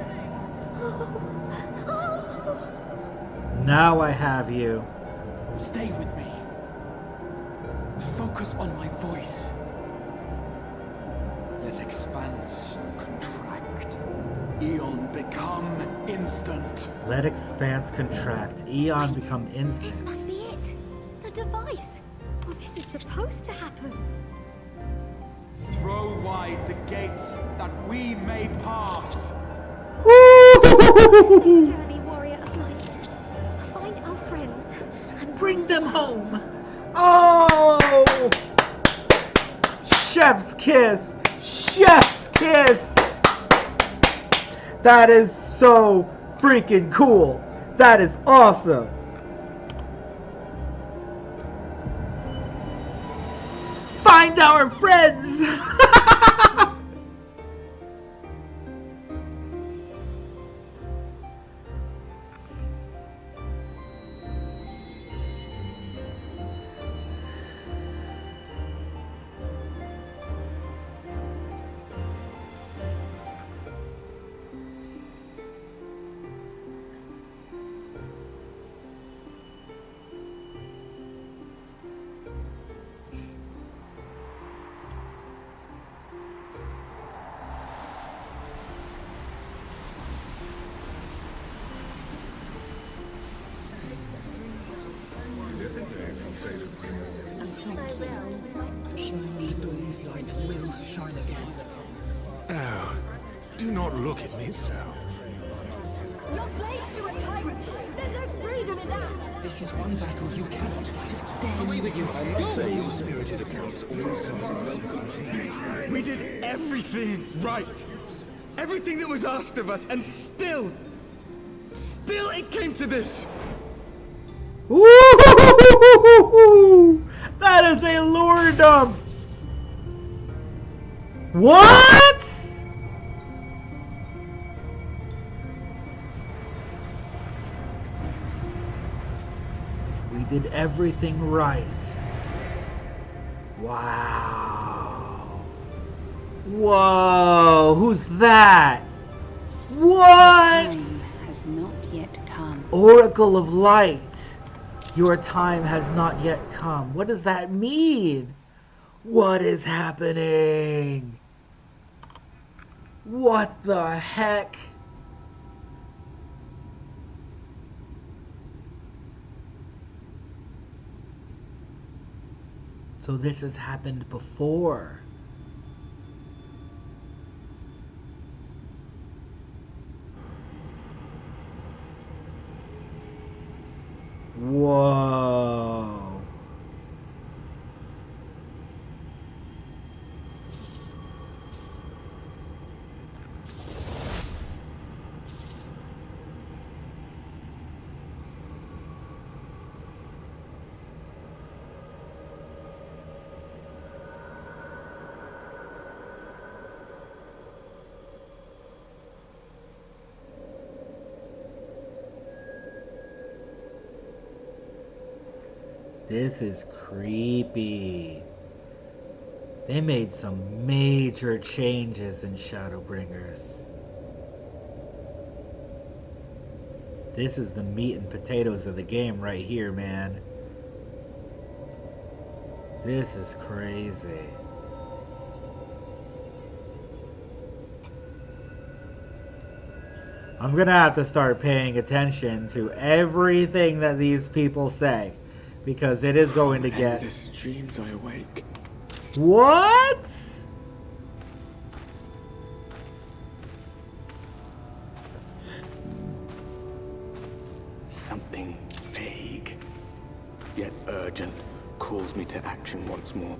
Now I have you. Stay with me. Focus on my voice. Let expanse contract. Eon become instant. Let expanse contract. Eon Wait, become instant. This must be it. The device. Well, this is supposed to happen. Throw wide the gates that we may pass. Journey, warrior of light. Find our friends and Bring them home. Oh! Chef's kiss. Chef's kiss. That is so freaking cool. That is awesome. Find our friends. Oh, do not look at me so. You're slaves to a tyrant. There's no freedom in that. This is one battle you cannot fight. Away with you. Your spirited approach always comes in welcome. We did everything right. Everything that was asked of us, and still it came to this. Woo! That is a lordom. What? We did everything right. Wow. Whoa, who's that? What? Time has not yet come. Oracle of Light. Your time has not yet come. What does that mean? What is happening? What the heck? So this has happened before. Whoa. This is creepy. They made some major changes in Shadowbringers. This is the meat and potatoes of the game right here, man. This is crazy. I'm gonna have to start paying attention to everything that these people say, because it is going to get... Endless dreams I awake. What? Something vague, yet urgent, calls me to action once more.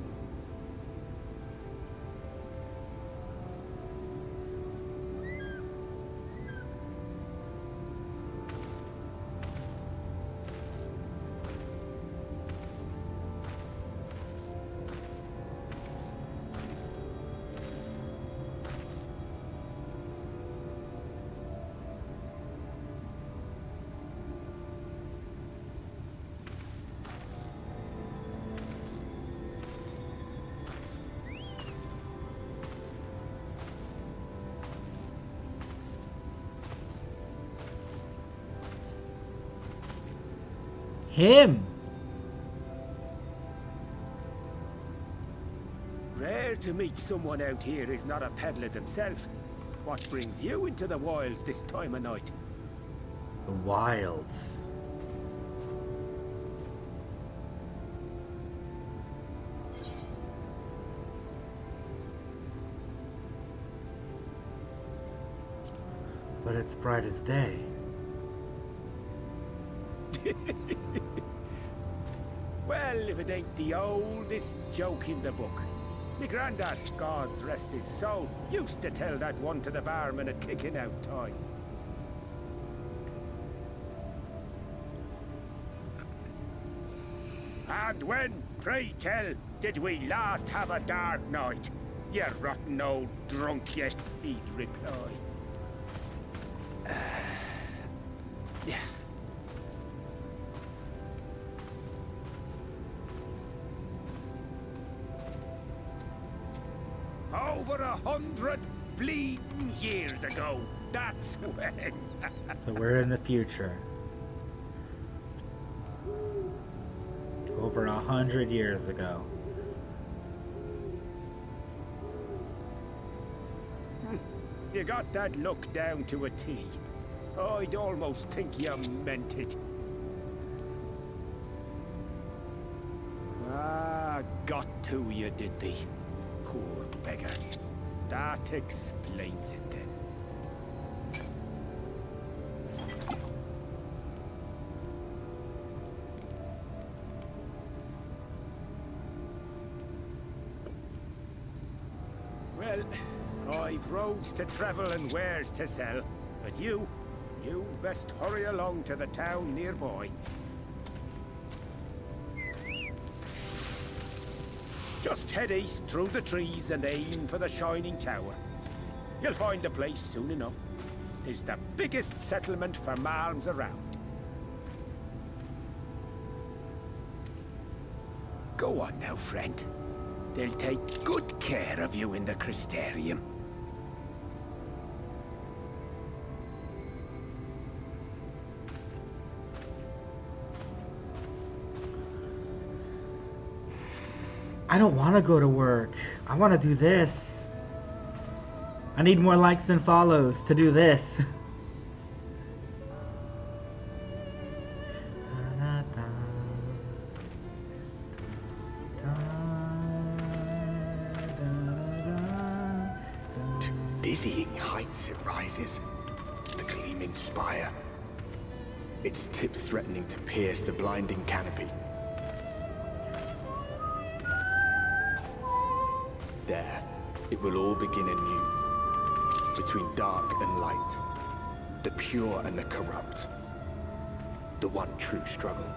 Him! Rare to meet someone out here who's not a peddler themselves. What brings you into the wilds this time of night? The wilds. But it's bright as day. Well, if it ain't the oldest joke in the book. Me granddad, God rest his soul, used to tell that one to the barman at kicking out time. And when, pray tell, did we last have a dark night? You rotten old drunk, you, he'd reply. Yeah. Over 100 bleeding years ago, that's when. So we're in the future. Over 100 years ago. You got that look down to a T. I'd almost think you meant it. Ah, got to you, did they? Poor beggar. That explains it then. Well, I've roads to travel and wares to sell, but you best hurry along to the town nearby. Just head east through the trees and aim for the Shining Tower. You'll find the place soon enough. 'Tis the biggest settlement for malms around. Go on now, friend. They'll take good care of you in the Crystarium. I don't want to go to work. I want to do this. I need more likes and follows to do this. To dizzying heights it rises. The gleaming spire. Its tip threatening to pierce the blinding canopy. There, it will all begin anew. Between dark and light. The pure and the corrupt. The one true struggle.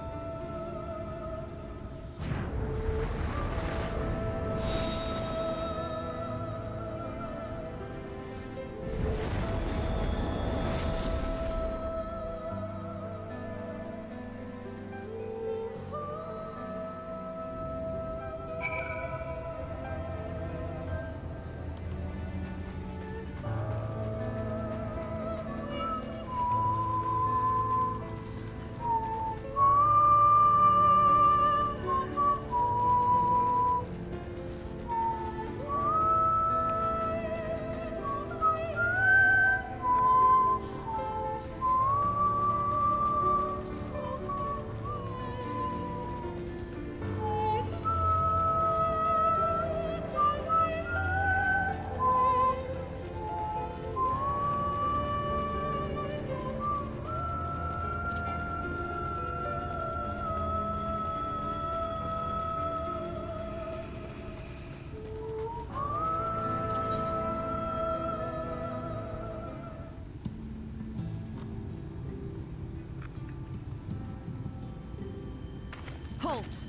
Halt!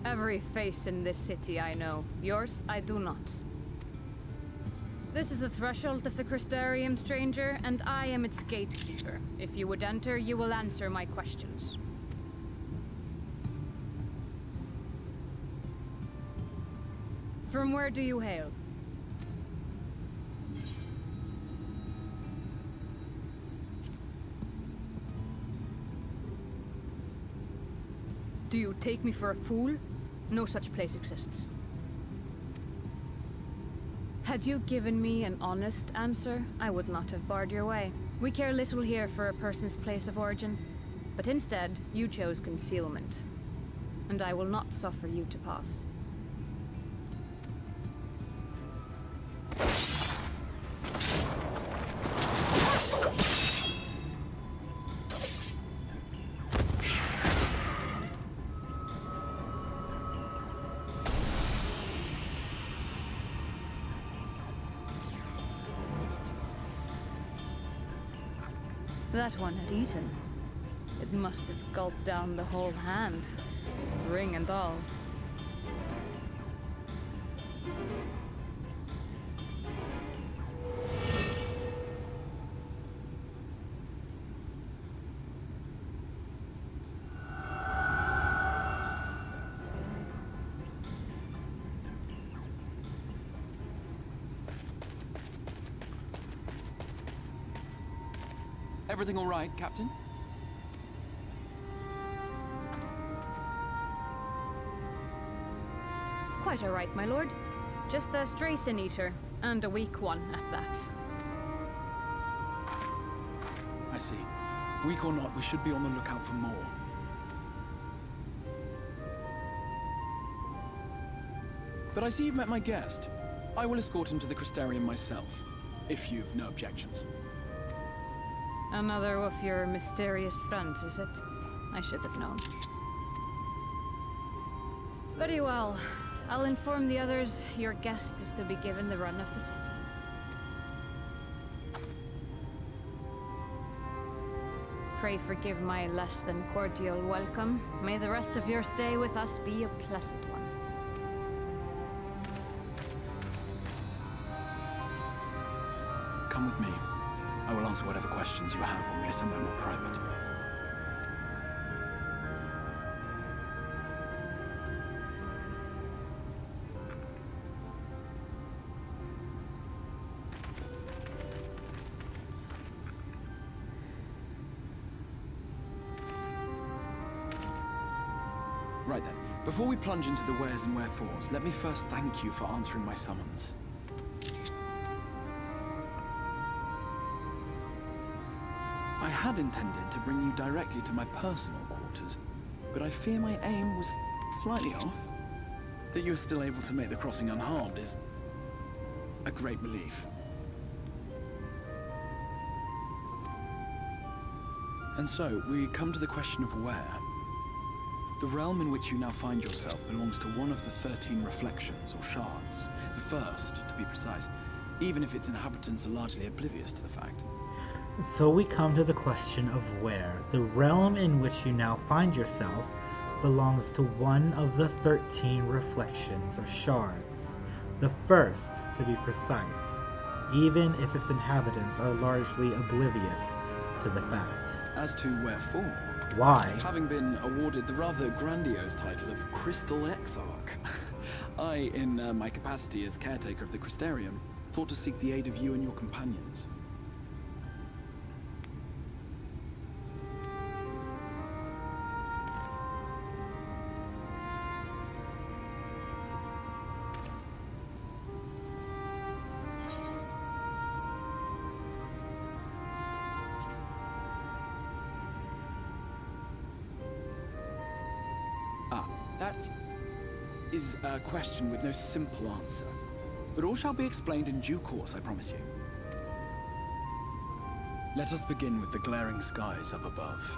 Every face in this city I know. Yours, I do not. This is the threshold of the Crystarium, stranger, and I am its gatekeeper. If you would enter, you will answer my questions. From where do you hail? Do you take me for a fool? No such place exists. Had you given me an honest answer, I would not have barred your way. We care little here for a person's place of origin, but instead, you chose concealment. And I will not suffer you to pass. That one had eaten. It must have gulped down the whole hand, ring and all. Everything all right, Captain? Quite all right, my lord. Just a stray sin eater, and a weak one at that. I see. Weak or not, we should be on the lookout for more. But I see you've met my guest. I will escort him to the Crystarium myself, if you've no objections. Another of your mysterious friends, is it? I should have known. Very well. I'll inform the others your guest is to be given the run of the city. Pray forgive my less than cordial welcome. May the rest of your stay with us be a pleasant one. Come with me. I will answer whatever questions you have when we are somewhere more private. Right then, before we plunge into the wheres and wherefores, let me first thank you for answering my summons. I had intended to bring you directly to my personal quarters, but I fear my aim was slightly off. That you're still able to make the crossing unharmed is a great relief. And so, we come to the question of where. The realm in which you now find yourself belongs to one of the 13 reflections, or shards. The first, to be precise, even if its inhabitants are largely oblivious to the fact. So we come to the question of where. The realm in which you now find yourself belongs to one of the 13 reflections or shards. The first, to be precise, even if its inhabitants are largely oblivious to the fact. As to wherefore? Why? Having been awarded the rather grandiose title of Crystal Exarch, I, in my capacity as caretaker of the Crystarium, thought to seek the aid of you and your companions. That is a question with no simple answer. But all shall be explained in due course, I promise you. Let us begin with the glaring skies up above.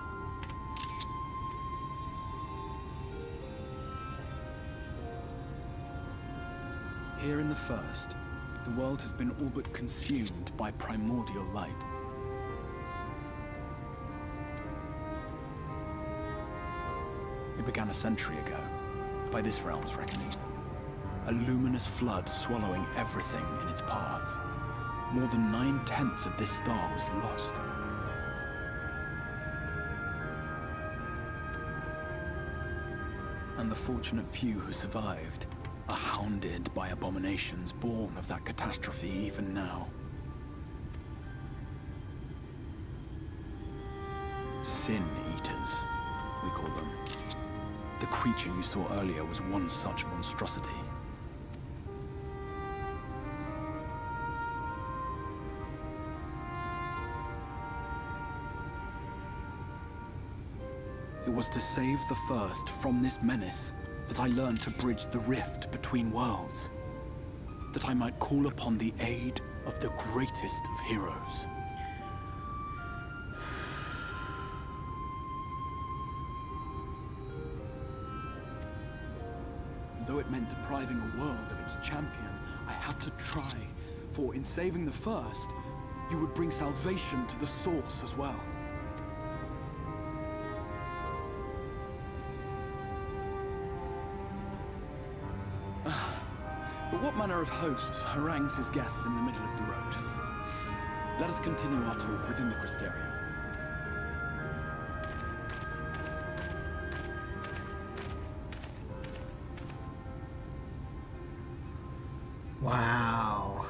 Here in the first, the world has been all but consumed by primordial light. It began a century ago, by this realm's reckoning. A luminous flood swallowing everything in its path. More than 9/10 of this star was lost. And the fortunate few who survived are hounded by abominations born of that catastrophe even now. Sin Eaters, we call them. The creature you saw earlier was one such monstrosity. It was to save the First from this menace that I learned to bridge the rift between worlds. That I might call upon the aid of the greatest of heroes. Though it meant depriving a world of its champion, I had to try, for in saving the First, you would bring salvation to the Source as well. But what manner of host harangues his guests in the middle of the road? Let us continue our talk within the Crystarium. Wow.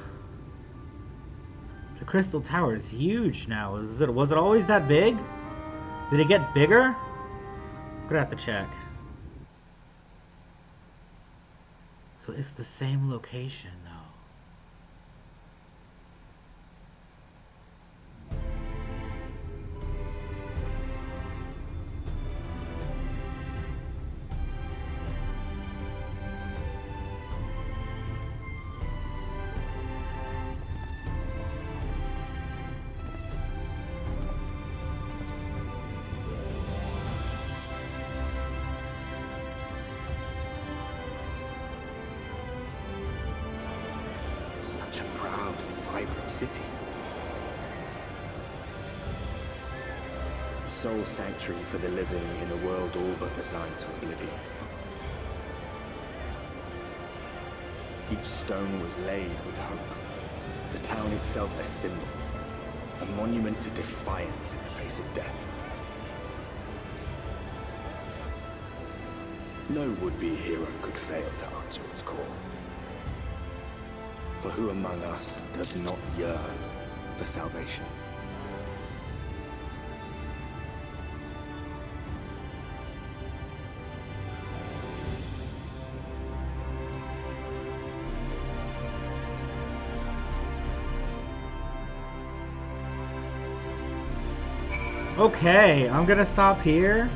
The Crystal Tower is huge now. Was it always that big? Did it get bigger? I'm gonna have to check. So it's the same location though. City. The sole sanctuary for the living in a world all but resigned to oblivion. Each stone was laid with hope. The town itself a symbol, a monument to defiance in the face of death. No would-be hero could fail to answer its call. For who among us does not yearn for salvation? Okay, I'm gonna stop here.